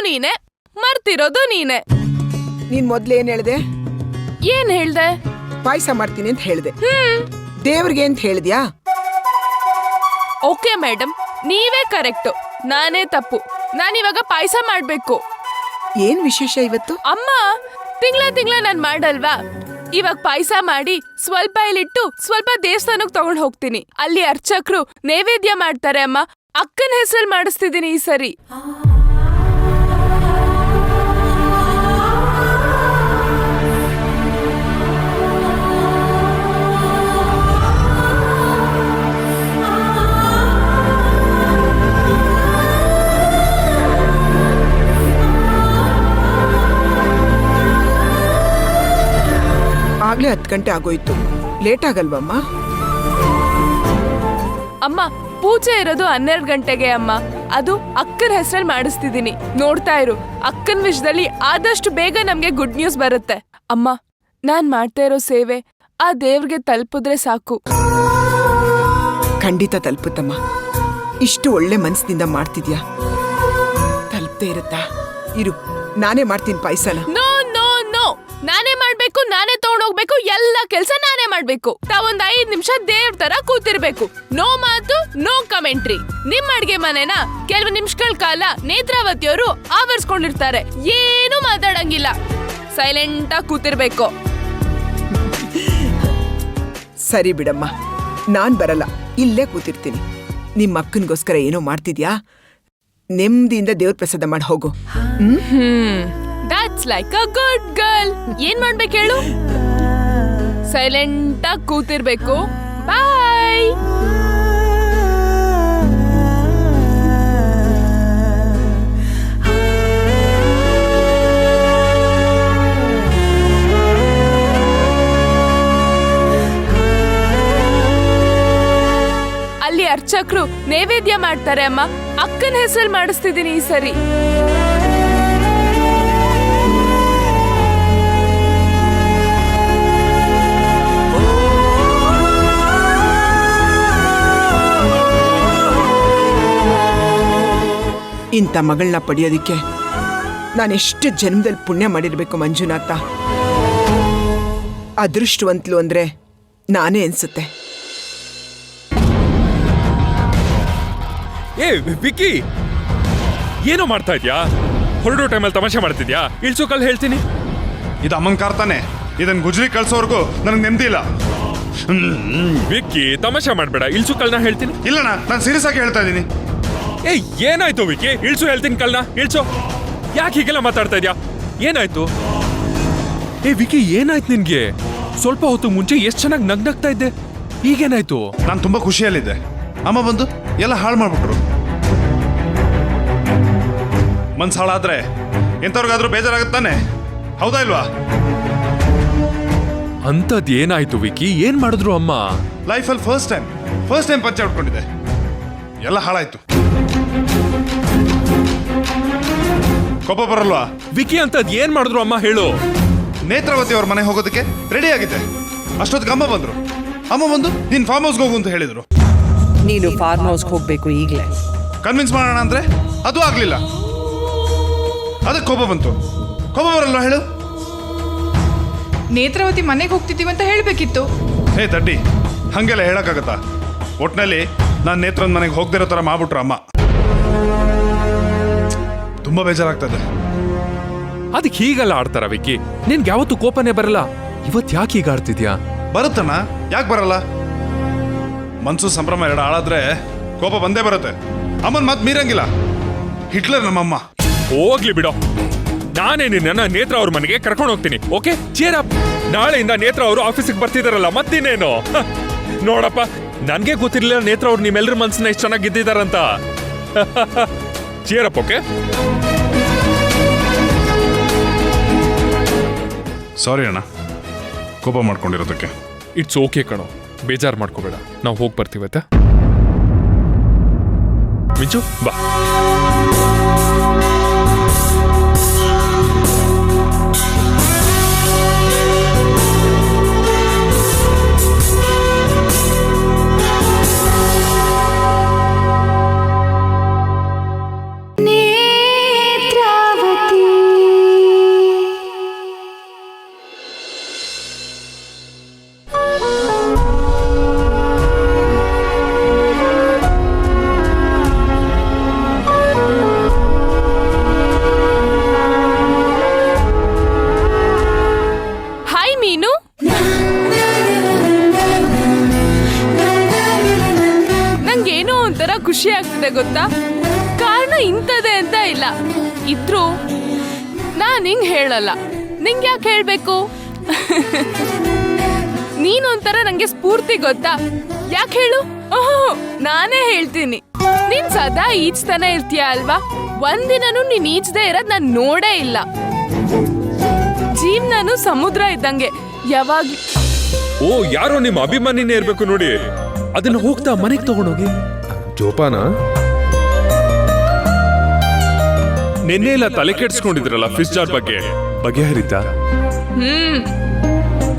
[SPEAKER 2] ನೀನೆ, ಮರ್ತಿರೋದು ನೀನೆ.
[SPEAKER 1] ನೀನ್ ಮೊದ್ಲೇನ್ ಹೇಳ್ದೆ?
[SPEAKER 2] ಏನ್ ಹೇಳ್ದೆ?
[SPEAKER 1] ಪಾಯಸ ಮಾಡ್ತೀನಿ ಅಂತ ಹೇಳ್ದೆ. ದೇವ್ರಿಗೆ ಅಂತ ಹೇಳ್ದ್ಯಾ?
[SPEAKER 2] ಓಕೆ ಮೇಡಮ್, ನೀವೇ ಕರೆಕ್ಟು, ನಾನೇ ತಪ್ಪು. ನಾನಿವಾಗ ಪಾಯಸ ಮಾಡ್ಬೇಕು.
[SPEAKER 1] ಏನ್ ವಿಶೇಷ ಇವತ್ತು?
[SPEAKER 2] ಅಮ್ಮ, ತಿಂಗಳ ನಾನ್ ಮಾಡಲ್ವಾ? ಇವಾಗ ಪಾಯಸ ಮಾಡಿ ಸ್ವಲ್ಪ ಇಲ್ಲಿಟ್ಟು ಸ್ವಲ್ಪ ದೇವಸ್ಥಾನಕ್ಕೆ ತಗೊಂಡ್ ಹೋಗ್ತೀನಿ. ಅಲ್ಲಿ ಅರ್ಚಕ್ರು ನೈವೇದ್ಯ ಮಾಡ್ತಾರೆ ಅಮ್ಮ. ಅಕ್ಕನ ಹೆಸರಲ್ಲಿ ಮಾಡಿಸ್ತಿದ್ದೀನಿ ಈ ಸರಿ.
[SPEAKER 1] ಆಗ್ಲೇ 10 ಗಂಟೆ ಆಗೋಯ್ತು, ಲೇಟ್ ಆಗಲ್ವಮ್ಮ?
[SPEAKER 2] ಅಮ್ಮ, ಪೂಜೆ ಇರೋದು 12 ಗಂಟೆಗೆ ಅಮ್ಮ. ಅದು ಅಕ್ಕನ ಹೆಸರಲ್ಲಿ ಮಾಡಿಸ್ತಿದ್ದೀನಿ. ನೋಡ್ತಾ ಇರು, ಅಕ್ಕನ ವಿಷಯದಲ್ಲಿ ಆದಷ್ಟು ಬೇಗ ನಮ್ಗೆ ಗುಡ್ ನ್ಯೂಸ್ ಬರುತ್ತೆ. ಅಮ್ಮ, ನಾನ್ ಮಾಡ್ತಾ ಇರೋ ಸೇವೆ ಆ ದೇವ್ರಿಗೆ ತಲುಪಿದ್ರೆ ಸಾಕು.
[SPEAKER 1] ಖಂಡಿತ ತಲುಪುತ್ತಮ್ಮ. ಇಷ್ಟು ಒಳ್ಳೆ ಮನ್ಸಿನಿಂದ ಮಾಡ್ತಿದ್ಯಾ, ತಲುಪ್ತೇ ಇರುತ್ತಾ? ಇರು, ನಾನೇ ಮಾಡ್ತೀನಿ ಪಾಯಸನ.
[SPEAKER 2] ನೋ ನೋ ನೋ, ನಾನೇ ಮಾಡ್ಬೇಕು, ನಾನೇ ತಗೊಂಡೋಗ್ಬೇಕು, ಎಲ್ಲ ಕೆಲ್ಸ ನಾನೇ ಮಾಡ್ಬೇಕು. ತಾವೊಂದ್ 5 ನಿಮಿಷ ದೇವ್ರ ತರ ಕೂತಿರ್ಬೇಕು. ನೋ ಮಾತು, ನೋ ಕಮೆಂಟ್ರಿ. ನಿಮ್ ಅಡ್ಗೆ ಮನೆನ ಕೆಲವು ನಿಮಿಷಗಳ ಕಾಲ ನೇತ್ರಾವತಿಯವರು ಆವರಿಸ್ಕೊಂಡಿರ್ತಾರೆ. ಏನು ಮಾತಾಡಂಗಿಲ್ಲ, ಸೈಲೆಂಟ್ ಆಗಿ ಕೂತಿರ್ಬೇಕು.
[SPEAKER 1] ಸರಿ ಬಿಡಮ್ಮ, ನಾನ್ ಬರಲ್ಲ, ಇಲ್ಲೇ ಕೂತಿರ್ತೀನಿ. ನಿಮ್ಮ ಅಕ್ಕನಿಗೋಸ್ಕರ ಏನೋ ಮಾಡ್ತಿದ್ಯಾ? ನೆಮ್ಮದಿಯಿಂದ ದೇವ್ರ ಪ್ರಸಾದ ಮಾಡಿ ಹೋಗು.
[SPEAKER 2] That's like a good girl. ಏನ್ ಮಾಡ್ಬೇಕು ಹೇಳು? ಸೈಲೆಂಟ್ ಆಗಿ ಕೂತಿರ್ಬೇಕು. ಬಾಯ್. ಅಲ್ಲಿ ಅರ್ಚಕ್ರು ನೈವೇದ್ಯ ಮಾಡ್ತಾರೆ ಅಮ್ಮ. ಅಕ್ಕನ ಹೆಸರಲ್ಲಿ ಮಾಡಿಸ್ತಿದ್ದೀನಿ ಈ ಸರಿ.
[SPEAKER 1] ಇಂಥ ಮಗಳನ್ನ ಪಡೆಯೋದಿಕ್ಕೆ ನಾನೆಷ್ಟು ಜನ್ಮದಲ್ಲಿ ಪುಣ್ಯ ಮಾಡಿರ್ಬೇಕು ಮಂಜುನಾಥ. ಅದೃಷ್ಟವಂತಲು ಅಂದ್ರೆ ನಾನೇ ಅನ್ಸುತ್ತೆ.
[SPEAKER 3] ಏ ವಿಕ್ಕಿ, ಏನೋ ಮಾಡ್ತಾ ಇದ್ಯಾ? ಹೊರಡೋ ಟೈಮಲ್ಲಿ ತಮಾಷೆ ಮಾಡ್ತಿದ್ಯಾ? ಇಳ್ಸೋ ಕಲ್ ಹೇಳ್ತೀನಿ.
[SPEAKER 5] ಇದು ಅಮ್ಮನ್ ಕಾರ್ ತಾನೆ, ಇದನ್ ಗುಜ್ರಿ ಕಳ್ಸೋವರೆಗೂ ನನಗೆ ನೆಮ್ಮದಿ ಇಲ್ಲ.
[SPEAKER 3] ವಿಕ್ಕಿ, ತಮಾಷೆ ಮಾಡ್ಬೇಡ, ಇಳ್ಸೋ ಕಲ್ನ ಹೇಳ್ತೀನಿ.
[SPEAKER 5] ಇಲ್ಲಣ್ಣ, ನಾನು ಸೀರಿಯಸ್ ಆಗಿ ಹೇಳ್ತಾ ಇದ್ದೀನಿ.
[SPEAKER 3] ಏ, ಏನಾಯ್ತು ವಿಕ್ಕಿ? ಇಳ್ಸು ಹೇಳ್ತೀನಿ ಕಲ್ನ, ಇಳ್ಸೋ. ಯಾಕೆ ಹೀಗೆಲ್ಲ ಮಾತಾಡ್ತಾ ಇದ್ಯಾ? ಏನಾಯ್ತು? ಏ ವಿಕ್ಕಿ, ಏನಾಯ್ತು ನಿನ್ಗೆ? ಸ್ವಲ್ಪ ಹೊತ್ತು ಮುಂಚೆ ಎಷ್ಟು ಚೆನ್ನಾಗಿ ನಗ್ನಗ್ತಾ ಇದ್ದೆ, ಈಗೇನಾಯ್ತು?
[SPEAKER 5] ನಾನು ತುಂಬಾ ಖುಷಿಯಲ್ಲಿದ್ದೆ, ಅಮ್ಮ ಬಂದು ಎಲ್ಲ ಹಾಳು ಮಾಡ್ಬಿಟ್ರು. ಮನ್ಸು ಹಾಳಾದ್ರೆ ಎಂಥವ್ರಿಗಾದ್ರೂ ಬೇಜಾರಾಗುತ್ತಾನೆ, ಹೌದಾ ಇಲ್ವಾ?
[SPEAKER 3] ಅಂತದ್ ಏನಾಯ್ತು ವಿಕ್ಕಿ? ಏನ್ ಮಾಡಿದ್ರು ಅಮ್ಮ?
[SPEAKER 5] ಲೈಫಲ್ಲಿ ಫಸ್ಟ್ ಟೈಮ್ ಪಂಚೆ ಉಟ್ಕೊಂಡಿದ್ದೆ, ಎಲ್ಲ ಹಾಳಾಯ್ತು. ಕೋಪ ಬರಲ್ವಾ?
[SPEAKER 3] ವಿಕ್ಕಿ, ಅಂತದ್ ಏನ್ ಮಾಡಿದ್ರು ಅಮ್ಮ ಹೇಳು?
[SPEAKER 5] ನೇತ್ರಾವತಿ ಅವ್ರ ಮನೆ ಹೋಗೋದಕ್ಕೆ ರೆಡಿ ಆಗಿದ್ದೆ. ಅಷ್ಟೊತ್ತಿಗೆ ಅಮ್ಮ ಬಂದ್ರು. ಅಮ್ಮ ಬಂದು ನೀನ್ ಫಾರ್ಮ್ ಹೌಸ್ಗೆ ಹೋಗು ಅಂತ ಹೇಳಿದ್ರು.
[SPEAKER 4] ನೀನು ಫಾರ್ಮ್ ಹೌಸ್ಗೆ ಹೋಗ್ಬೇಕು ಈಗಲೇ.
[SPEAKER 5] ಕನ್ವಿನ್ಸ್ ಮಾಡೋಣ ಅಂದ್ರೆ ಅದು ಆಗ್ಲಿಲ್ಲ. ಅದಕ್ಕೆ ಕೋಪ ಬಂತು. ಕೋಪ ಬರಲ್ಲ ಹೇಳು.
[SPEAKER 7] ನೇತ್ರಾವತಿ ಮನೆಗೆ ಹೋಗ್ತಿದ್ದೀವಿ ಅಂತ ಹೇಳ್ಬೇಕಿತ್ತು.
[SPEAKER 5] ಹೇ ತಡ್ಡಿ, ಹಂಗೆಲ್ಲ ಹೇಳಕ್ಕಾಗತ್ತಾ? ಒಟ್ನಲ್ಲಿ ನಾನು ನೇತ್ರನ್ ಮನೆಗೆ ಹೋಗ್ದಿರೋ ಥರ ಮಾಡ್ಬಿಟ್ರು ಅಮ್ಮ. ತುಂಬಾ ಬೇಜಾರಾಗ್ತದೆ.
[SPEAKER 3] ಅದಕ್ಕೆ ಹೀಗೆಲ್ಲ ಆಡ್ತಾರ ವಿಕ್ಕಿ? ನಿನ್ಗೆ ಯಾವತ್ತೂ ಕೋಪನೇ ಬರಲ್ಲ, ಇವತ್ತು ಯಾಕೆ ಹೀಗೆ ಆಡ್ತಿದ್ಯಾ?
[SPEAKER 5] ಬರುತ್ತಣ್ಣ, ಯಾಕೆ ಬರಲ್ಲ? ಮನ್ಸು ಸಂಭ್ರಮ ಎರಡು ಆಳಾದ್ರೆ ಕೋಪ ಬಂದೇ ಬರುತ್ತೆ. ಅಮ್ಮನ ಮಾತು ಮೀರಂಗಿಲ್ಲ. ಹಿಟ್ಲರ್ ನಮ್ಮಮ್ಮ.
[SPEAKER 3] ಹೋಗ್ಲಿ ಬಿಡೋ, ನಾನೇ ನಿನ್ನ ನೇತ್ರ ಅವ್ರ ಮನೆಗೆ ಕರ್ಕೊಂಡು ಹೋಗ್ತೀನಿ. Okay, cheer up. ನಾಳೆಯಿಂದ ನೇತ್ರ ಅವರು ಆಫೀಸಿಗೆ ಬರ್ತಿದಾರಲ್ಲ, ಮತ್ತಿನ್ನೇನು? ನೋಡಪ್ಪ, ನನ್ಗೆ ಗೊತ್ತಿರ್ಲಿಲ್ಲ ನೇತ್ರ ಅವ್ರು ನಿಮ್ಮೆಲ್ಲರ ಮನ್ಸನ್ನ ಎಷ್ಟು ಚೆನ್ನಾಗಿ ಗೆದ್ದಿದಾರಂತ. Cheer up. ಓಕೆ,
[SPEAKER 5] ಸಾರಿ ಅಣ್ಣ, ಕೋಪ ಮಾಡ್ಕೊಂಡಿರೋದಕ್ಕೆ.
[SPEAKER 3] ಇಟ್ಸ್ ಓಕೆ ಕಣೋ, ಬೇಜಾರು ಮಾಡ್ಕೋಬೇಡ. ನಾವು ಹೋಗಿ ಬರ್ತೀವತ್ತ. ಮಿಂಚು ಬಾ.
[SPEAKER 2] ಖುಷಿ ಆಗ್ತಿದೆ ಗೊತ್ತಾ? ಕಾರಣ ಇಂಥದ್ದೇ ಅಂತ ಇಲ್ಲ, ಇದ್ರೂ ನಾನ್ ಹಿಂಗ್ ಹೇಳಲ್ಲ. ನಿಂಗೆ ಯಾಕೆ ಹೇಳ್ಬೇಕು? ನೀನೊಂಥರ ನಂಗೆ ಸ್ಫೂರ್ತಿ ಗೊತ್ತಾ? ಯಾಕೆ ಹೇಳು? ಓಹೋ, ನಾನೇ ಹೇಳ್ತೀನಿ. ನೀನ್ ಸದಾ ಈಜ್ತಾನೆ ಇರ್ತೀಯ ಅಲ್ವಾ? ಒಂದಿನನೂ ನೀನ್ ಈಜ್ದೇ ಇರೋದ್ ನಾನ್ ನೋಡೇ ಇಲ್ಲ. ಜೀವನನು ಸಮುದ್ರ ಇದ್ದಂಗೆ, ಯಾವಾಗ.
[SPEAKER 3] ಓ, ಯಾರೋ ನಿಮ್ಮ ಅಭಿಮಾನಿನೇ ಇರ್ಬೇಕು ನೋಡಿ. ಅದನ್ನ ಹೋಗ್ತಾ ಮನೆಗೆ ತಗೊಂಡೋಗಿ. ಜೋಪಾನ. ನಿನ್ನೆ ಎಲ್ಲ ತಲೆ ಕೆಡ್ಸ್ಕೊಂಡಿದ್ರಲ್ಲ ಫಿಶ್ ಜಾರ್ ಬಗ್ಗೆ, ಬಗೆಹರಿತಾ?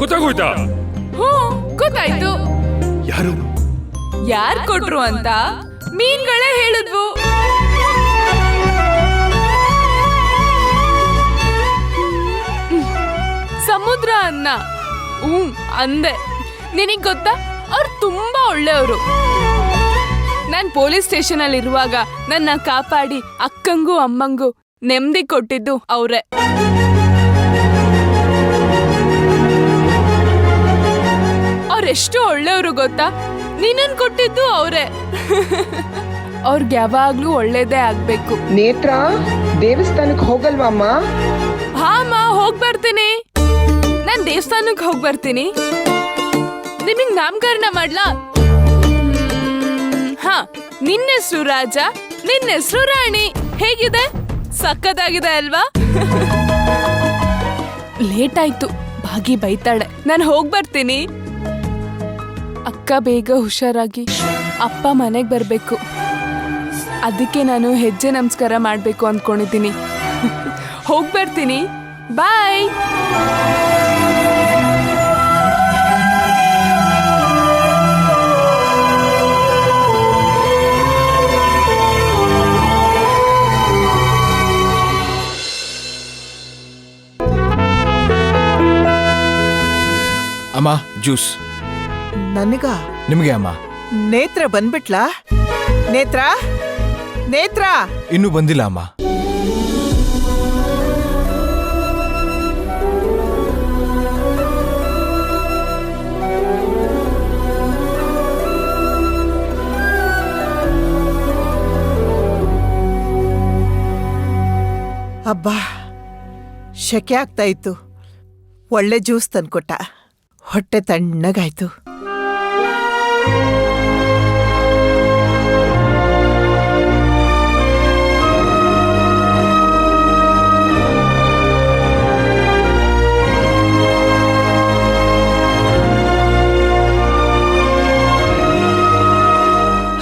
[SPEAKER 3] ಗೊತ್ತಾಗೋಯ್ತಾ?
[SPEAKER 2] ಗೊತ್ತಾಯ್ತು. ಯಾರು ಕೊಟ್ರು ಅಂತ ಮೀನ್ಗಳೇ ಹೇಳಿದ್ವು. ಸಮುದ್ರ ಅನ್ನ ಅಂದೆ. ನಿನಗ್ ಗೊತ್ತಾ, ಅವ್ರು ತುಂಬಾ ಒಳ್ಳೆಯವರು. ನಾನ್ ಪೊಲೀಸ್ ಸ್ಟೇಷನ್ ಅಲ್ಲಿ ಇರುವಾಗ ನನ್ನ ಕಾಪಾಡಿ ಅಕ್ಕಂಗೂ ಅಮ್ಮಂಗೂ ನೆಮ್ಮದಿ ಕೊಟ್ಟಿದ್ದು ಅವ್ರೆ. ಅವ್ರೆಷ್ಟು ಒಳ್ಳೆಯವರು ಗೊತ್ತಾ? ನೀನನ್ ಕೊಟ್ಟಿದ್ದು ಅವ್ರೆ. ಅವ್ರಿಗೆ ಯಾವಾಗ್ಲೂ ಒಳ್ಳೇದೇ ಆಗ್ಬೇಕು.
[SPEAKER 1] ನೇತ್ರ, ದೇವಸ್ಥಾನಕ್ಕೆ ಹೋಗಲ್ವಮ್ಮ?
[SPEAKER 2] ಹಾ ಅಮ್ಮ, ಹೋಗ್ ಬರ್ತೀನಿ. ನಾನ್ ದೇವಸ್ಥಾನಕ್ಕೆ ಹೋಗ್ ಬರ್ತೀನಿ. ನಿಮಗ್ ನಾಮಕರಣ ಮಾಡ್ಲಾ? ಹಾ, ನಿನ್ನ ಹೆಸರು ರಾಜ, ನಿನ್ನ ಹೆಸರು ರಾಣಿ. ಹೇಗಿದೆ? ಸಕ್ಕತ್ತಾಗಿದೆ ಅಲ್ವಾ? ಲೇಟ್ ಆಯ್ತು, ಭಾಗಿ ಬೈತಾಳೆ. ನಾನು ಹೋಗ್ ಬರ್ತೀನಿ. ಅಕ್ಕ ಬೇಗ ಹುಷಾರಾಗಿ. ಅಪ್ಪ ಮನೆಗೆ ಬರ್ಬೇಕು. ಅದಕ್ಕೆ ನಾನು ಹೆಜ್ಜೆ ನಮಸ್ಕಾರ ಮಾಡ್ಬೇಕು ಅಂದ್ಕೊಂಡಿದ್ದೀನಿ. ಹೋಗ್ ಬರ್ತೀನಿ. ಬಾಯ್.
[SPEAKER 8] ಅಮ್ಮ, ಜ್ಯೂಸ್.
[SPEAKER 6] ನನಗ?
[SPEAKER 8] ನಿಮಗೆ ಅಮ್ಮ.
[SPEAKER 6] ನೇತ್ರ ಬಂದ್ಬಿಟ್ಲಾ? ನೇತ್ರ, ನೇತ್ರ
[SPEAKER 8] ಇನ್ನೂ ಬಂದಿಲ್ಲ ಅಮ್ಮ.
[SPEAKER 6] ಅಬ್ಬಾ, ಶೆಕೆ ಆಗ್ತಾ ಇತ್ತು. ಒಳ್ಳೆ ಜ್ಯೂಸ್ ತಂದ್ಕೊಟ್ಟ. ಹೊಟ್ಟೆ ತಣ್ಣಗಾಯ್ತು.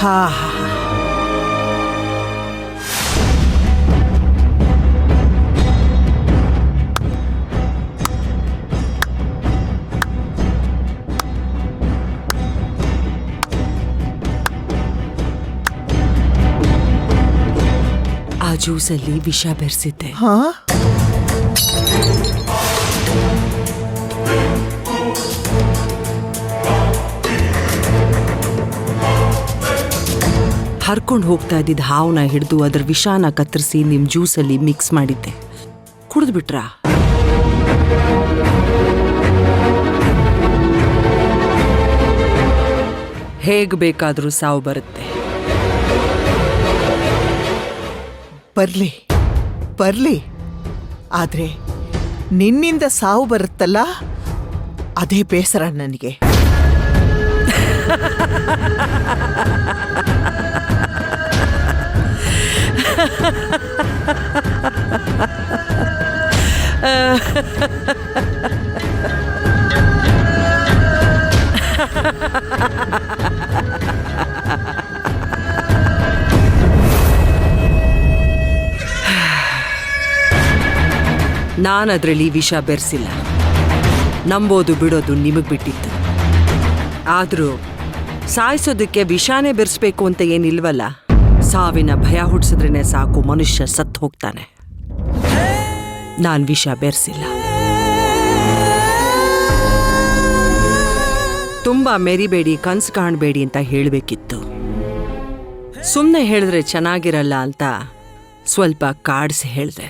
[SPEAKER 6] ಹಾ ಹಾ.
[SPEAKER 4] ಜ್ಯೂಸಲ್ಲಿ ವಿಷ ಬೆರೆಸಿದ್ದೆ.
[SPEAKER 6] ಹಾ
[SPEAKER 4] ಹರ್ಕೊಂಡು ಹೋಗ್ತಾ ಇದ್ದಿದ್ದ ಹಾವನ್ನ ಹಿಡಿದು ಅದರ ವಿಷಾನ ಕತ್ತರಿಸಿ ನಿಮ್ ಜ್ಯೂಸಲ್ಲಿ ಮಿಕ್ಸ್ ಮಾಡಿದ್ದೆ. ಕುಡಿದ್ಬಿಟ್ರಾ? ಹೇಗ್ ಬೇಕಾದ್ರೂ ಸಾವು ಬರುತ್ತೆ.
[SPEAKER 6] ಬರ್ಲಿ ಬರ್ಲಿ, ಆದ್ರೆ ನಿನ್ನಿಂದ ಸಾವು ಬರುತ್ತಲ್ಲ, ಅದೇ ಬೇಸರ ನನಗೆ.
[SPEAKER 4] ನಾನದ್ರಲ್ಲಿ ವಿಷ ಬೆರೆಸಿಲ್ಲ. ನಂಬೋದು ಬಿಡೋದು ನಿಮಗ್ ಬಿಟ್ಟಿತ್ತು. ಆದ್ರೂ ಸಾಯಿಸೋದಕ್ಕೆ ವಿಷಾನೇ ಬೆರೆಸ್ಬೇಕು ಅಂತ ಏನಿಲ್ವಲ್ಲ. ಸಾವಿನ ಭಯ ಹುಟ್ಟಿಸಿದ್ರೇನೆ ಸಾಕು ಮನುಷ್ಯ ಸತ್ತು ಹೋಗ್ತಾನೆ. ನಾನ್ ವಿಷ ಬೆರೆಸಿಲ್ಲ. ತುಂಬಾ ಮೆರಿಬೇಡಿ, ಕನ್ಸು ಕಾಣಬೇಡಿ ಅಂತ ಹೇಳಬೇಕಿತ್ತು. ಸುಮ್ಮನೆ ಹೇಳಿದ್ರೆ ಚೆನ್ನಾಗಿರಲ್ಲ ಅಂತ ಸ್ವಲ್ಪ ಕಾಡ್ಸಿ ಹೇಳಿದೆ.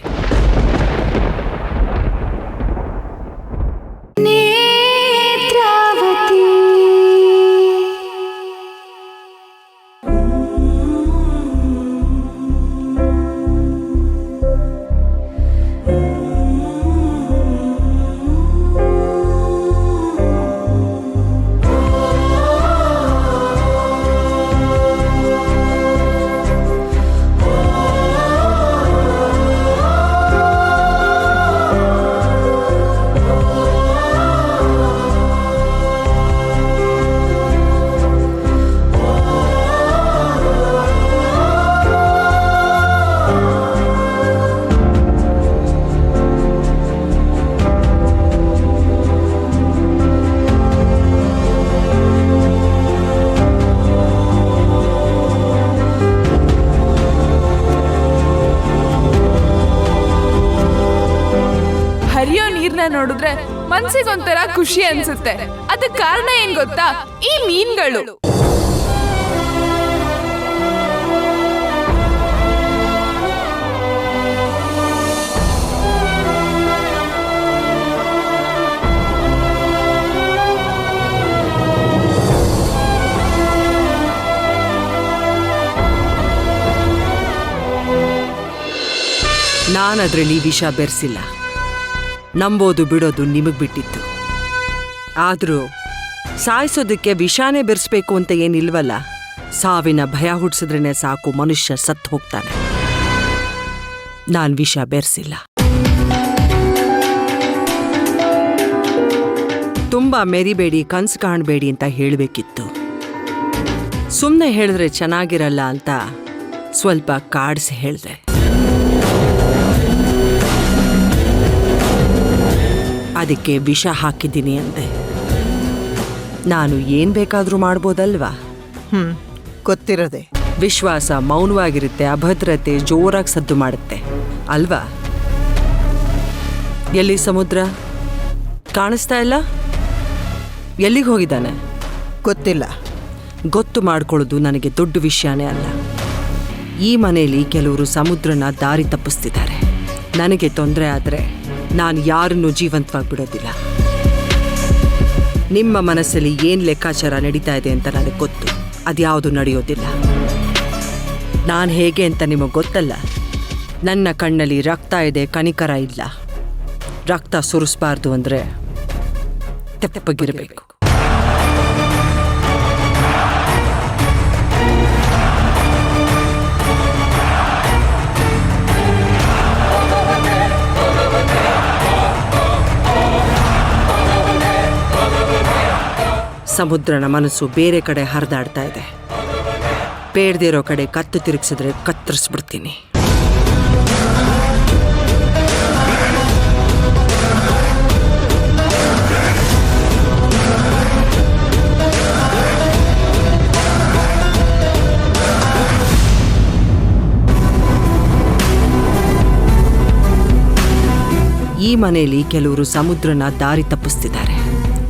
[SPEAKER 2] ಹರಿಯೋ ನೀರ್ನ ನೋಡಿದ್ರೆ ಮನ್ಸಿಗೊಂಥರ ಖುಷಿ ಅನ್ಸುತ್ತೆ. ಅದಕ್ಕೆ ಕಾರಣ ಏನ್ ಗೊತ್ತಾ? ಈ ಮೀನ್ಗಳು. ನಾನದ್ರಲ್ಲಿ ವಿಷ ಬೆರೆಸಿಲ್ಲ. ನಂಬೋದು ಬಿಡೋದು ನಿಮಗ್ ಬಿಟ್ಟಿತ್ತು. ಆದ್ರೂ ಸಾಯಿಸೋದಕ್ಕೆ ವಿಷಾನೇ ಬೆರೆಸ್ಬೇಕು ಅಂತ ಏನಿಲ್ವಲ್ಲ. ಸಾವಿನ ಭಯ ಹುಟ್ಟಿಸಿದ್ರೇನೆ ಸಾಕು ಮನುಷ್ಯ ಸತ್ತು ಹೋಗ್ತಾನೆ. ನಾನ್ ವಿಷ ಬೆರೆಸಿಲ್ಲ. ತುಂಬಾ ಮೆರಿಬೇಡಿ, ಕನ್ಸು ಕಾಣಬೇಡಿ ಅಂತ ಹೇಳಬೇಕಿತ್ತು. ಸುಮ್ಮನೆ ಹೇಳಿದ್ರೆ ಚೆನ್ನಾಗಿರಲ್ಲ ಅಂತ ಸ್ವಲ್ಪ ಕಾಡ್ಸಿ ಹೇಳಿದೆ. ಅದಕ್ಕೆ ವಿಷ ಹಾಕಿದ್ದೀನಿ ಅಂದೆ. ನಾನು ಏನ್ ಬೇಕಾದ್ರೂ ಮಾಡ್ಬೋದಲ್ವಾ?
[SPEAKER 6] ಗೊತ್ತಿರದೆ.
[SPEAKER 4] ವಿಶ್ವಾಸ ಮೌನವಾಗಿರುತ್ತೆ, ಅಭದ್ರತೆ ಜೋರಾಗಿ ಸದ್ದು ಮಾಡುತ್ತೆ ಅಲ್ವಾ? ಎಲ್ಲಿ ಸಮುದ್ರ? ಕಾಣಿಸ್ತಾ ಇಲ್ಲ. ಎಲ್ಲಿಗೆ ಹೋಗಿದ್ದಾನೆ?
[SPEAKER 6] ಗೊತ್ತಿಲ್ಲ.
[SPEAKER 4] ಗೊತ್ತು ಮಾಡ್ಕೊಳ್ಳೋದು ನನಗೆ ದೊಡ್ಡ ವಿಷಯನೇ ಅಲ್ಲ. ಈ ಮನೆಯಲ್ಲಿ ಕೆಲವರು ಸಮುದ್ರನ ದಾರಿ ತಪ್ಪಿಸ್ತಿದ್ದಾರೆ. ನನಗೆ ತೊಂದರೆ ಆದರೆ ನಾನು ಯಾರನ್ನೂ ಜೀವಂತವಾಗಿ ಬಿಡೋದಿಲ್ಲ. ನಿಮ್ಮ ಮನಸ್ಸಲ್ಲಿ ಏನು ಲೆಕ್ಕಾಚಾರ ನಡೀತಾ ಇದೆ ಅಂತ ನನಗೆ ಗೊತ್ತು. ಅದ್ಯಾವುದು ನಡೆಯೋದಿಲ್ಲ. ನಾನು ಹೇಗೆ ಅಂತ ನಿಮಗೆ ಗೊತ್ತಲ್ಲ. ನನ್ನ ಕಣ್ಣಲ್ಲಿ ರಕ್ತ ಇದೆ, ಕನಿಕರ ಇಲ್ಲ. ರಕ್ತ ಸುರಿಸಬಾರ್ದು ಅಂದರೆ ತೆಪ್ಪಗಿರಬೇಕು. ಸಮುದ್ರನ ಮನಸ್ಸು ಬೇರೆ ಕಡೆ ಹರಿದಾಡ್ತಾ ಇದೆ. ಬೇಡದಿರೋ ಕಡೆ ಕತ್ತು ತಿರುಗಿಸಿದ್ರೆ ಕತ್ತರಿಸ್ಬಿಡ್ತೀನಿ. ಈ ಮನೆಯಲ್ಲಿ ಕೆಲವರು ಸಮುದ್ರನ ದಾರಿ ತಪ್ಪಿಸ್ತಿದ್ದಾರೆ.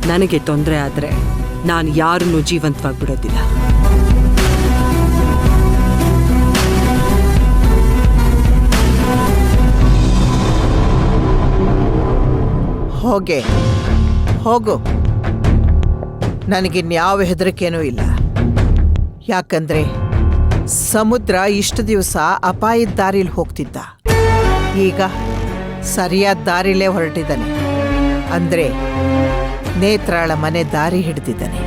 [SPEAKER 4] ನನಗೆ ತೊಂದರೆ ಆದರೆ ನಾನು ಯಾರನ್ನೂ ಜೀವಂತವಾಗಿ ಬಿಡೋದಿಲ್ಲ.
[SPEAKER 6] ಹೋಗು, ನನಗಿನ್ಯಾವ ಹೆದರಿಕೆನೂ ಇಲ್ಲ. ಯಾಕಂದ್ರೆ ಸಮುದ್ರ ಇಷ್ಟು ದಿವಸ ಅಪಾಯದ ದಾರಿಲಿ ಹೋಗ್ತಿದ್ದ, ಈಗ ಸರಿಯಾದ ದಾರಿಲೇ ಹೊರಟಿದ್ದಾನೆ. ಅಂದ್ರೆ ನೇತ್ರಾಳ ಮನೆ ದಾರಿ ಹಿಡಿದಿದ್ದಾನೆ.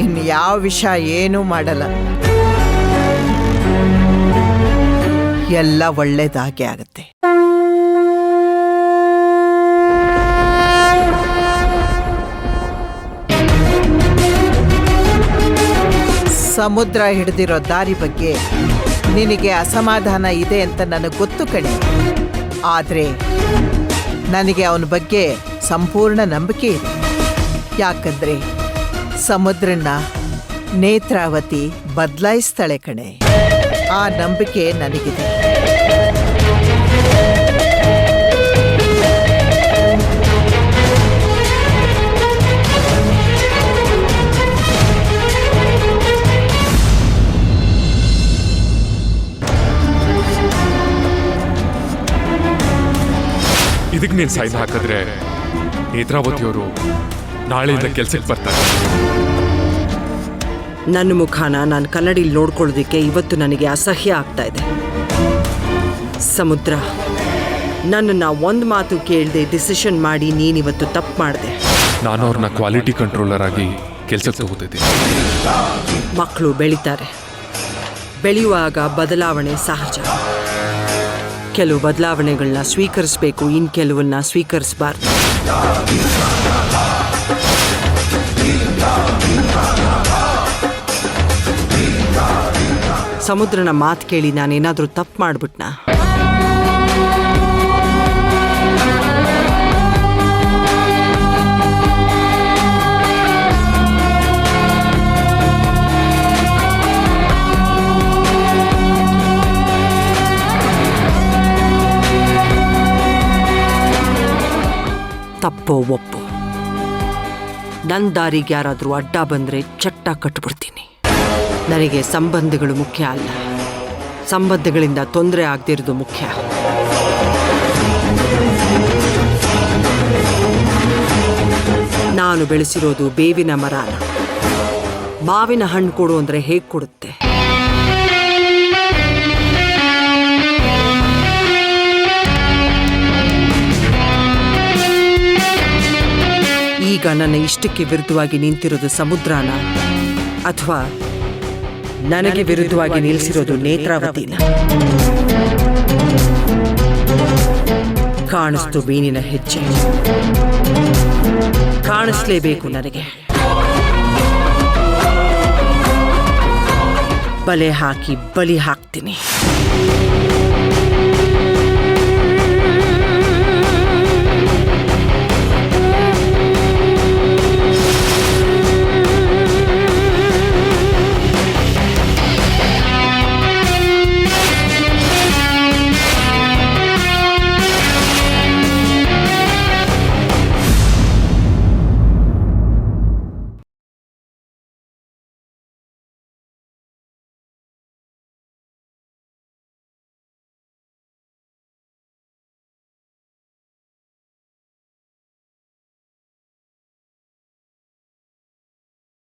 [SPEAKER 6] ಇನ್ನು ಯಾವ ವಿಷಯ ಏನೂ ಮಾಡಲ್ಲ, ಎಲ್ಲ ಒಳ್ಳೇದಾಗೆ ಆಗುತ್ತೆ. ಸಮುದ್ರ ಹಿಡಿದಿರೋ ದಾರಿ ಬಗ್ಗೆ ನಿನಗೆ ಅಸಮಾಧಾನ ಇದೆ ಅಂತ ನನಗೆ ಗೊತ್ತು ಕಣೆ. ಆದರೆ ನನಗೆ ಅವನ ಬಗ್ಗೆ ಸಂಪೂರ್ಣ ನಂಬಿಕೆ ಇದೆ. ಯಾಕಂದ್ರೆ ಸಮುದ್ರನ ನೇತ್ರಾವತಿ ಬದಲಾಯಿಸ್ತಾಳೆ ಕಣೆ. ಆ ನಂಬಿಕೆ ನನಗಿದೆ.
[SPEAKER 3] ಇದಕ್ಕೆ ನೀನು ಸೈನ್ ಹಾಕಿದ್ರೆ ನೇತ್ರಾವತಿಯವರು ನಾಳೆಯಿಂದ ಕೆಲ್ಸಕ್ಕೆ ಬರ್ತಾರೆ.
[SPEAKER 4] ನನ್ನ ಮುಖಾನ ನಾನು ಕನ್ನಡಿಲಿ ನೋಡ್ಕೊಳ್ಳೋದಕ್ಕೆ ಇವತ್ತು ನನಗೆ ಅಸಹ್ಯ ಆಗ್ತಾ ಇದೆ. ಸಮುದ್ರ, ನನ್ನನ್ನು ಒಂದು ಮಾತು ಕೇಳದೆ ಡಿಸಿಷನ್ ಮಾಡಿ ನೀನಿವತ್ತು ತಪ್ಪು ಮಾಡಿದೆ.
[SPEAKER 3] ನಾನು ಅವ್ರನ್ನ ಕ್ವಾಲಿಟಿ ಕಂಟ್ರೋಲರ್ ಆಗಿ ಕೆಲ್ಸಕ್ಕೆ ತಗೋತಿದ್ದೀನಿ.
[SPEAKER 4] ಮಕ್ಕಳು ಬೆಳೀತಾರೆ, ಬೆಳೆಯುವಾಗ ಬದಲಾವಣೆ ಸಹಜ. ಕೆಲವು ಬದಲಾವಣೆಗಳನ್ನ ಸ್ವೀಕರಿಸಬೇಕು, ಇನ್ನು ಕೆಲವನ್ನ ಸ್ವೀಕರಿಸಬಾರ್ದು. ಸಮುದ್ರನ ಮಾತು ಕೇಳಿ ನಾನೇನಾದರೂ ತಪ್ಪು ಮಾಡ್ಬಿಟ್ನಾ? ತಪ್ಪೋ ಒಪ್ಪು, ನನ್ನ ದಾರಿಗೆ ಯಾರಾದರೂ ಅಡ್ಡ ಬಂದರೆ ಚಟ್ಟ ಕಟ್ಬಿಡ್ತೀನಿ. ನನಗೆ ಸಂಬಂಧಗಳು ಮುಖ್ಯ ಅಲ್ಲ, ಸಂಬಂಧಗಳಿಂದ ತೊಂದರೆ ಆಗದಿರೋದು ಮುಖ್ಯ. ನಾನು ಬೆಳೆಸಿರೋದು ಬೇವಿನ ಮರನ. ಮಾವಿನ ಹಣ್ಣು ಕೊಡು ಅಂದರೆ ಹೇಗೆ ಕೊಡುತ್ತೆ? ಈಗ ನನ್ನ ಇಷ್ಟಕ್ಕೆ ವಿರುದ್ಧವಾಗಿ ನಿಂತಿರೋದು ಸಮುದ್ರನ, ಅಥವಾ ನನಗೆ ವಿರುದ್ಧವಾಗಿ ನಿಲ್ಲಿಸಿರೋದು ನೇತ್ರಾವತಿನ? ಕಾಣಿಸ್ತು ಮೀನಿನ ಹೆಜ್ಜೆ, ಕಾಣಿಸ್ಲೇಬೇಕು ನನಗೆ. ಬಲೆ ಹಾಕಿ ಬಲಿ ಹಾಕ್ತೀನಿ.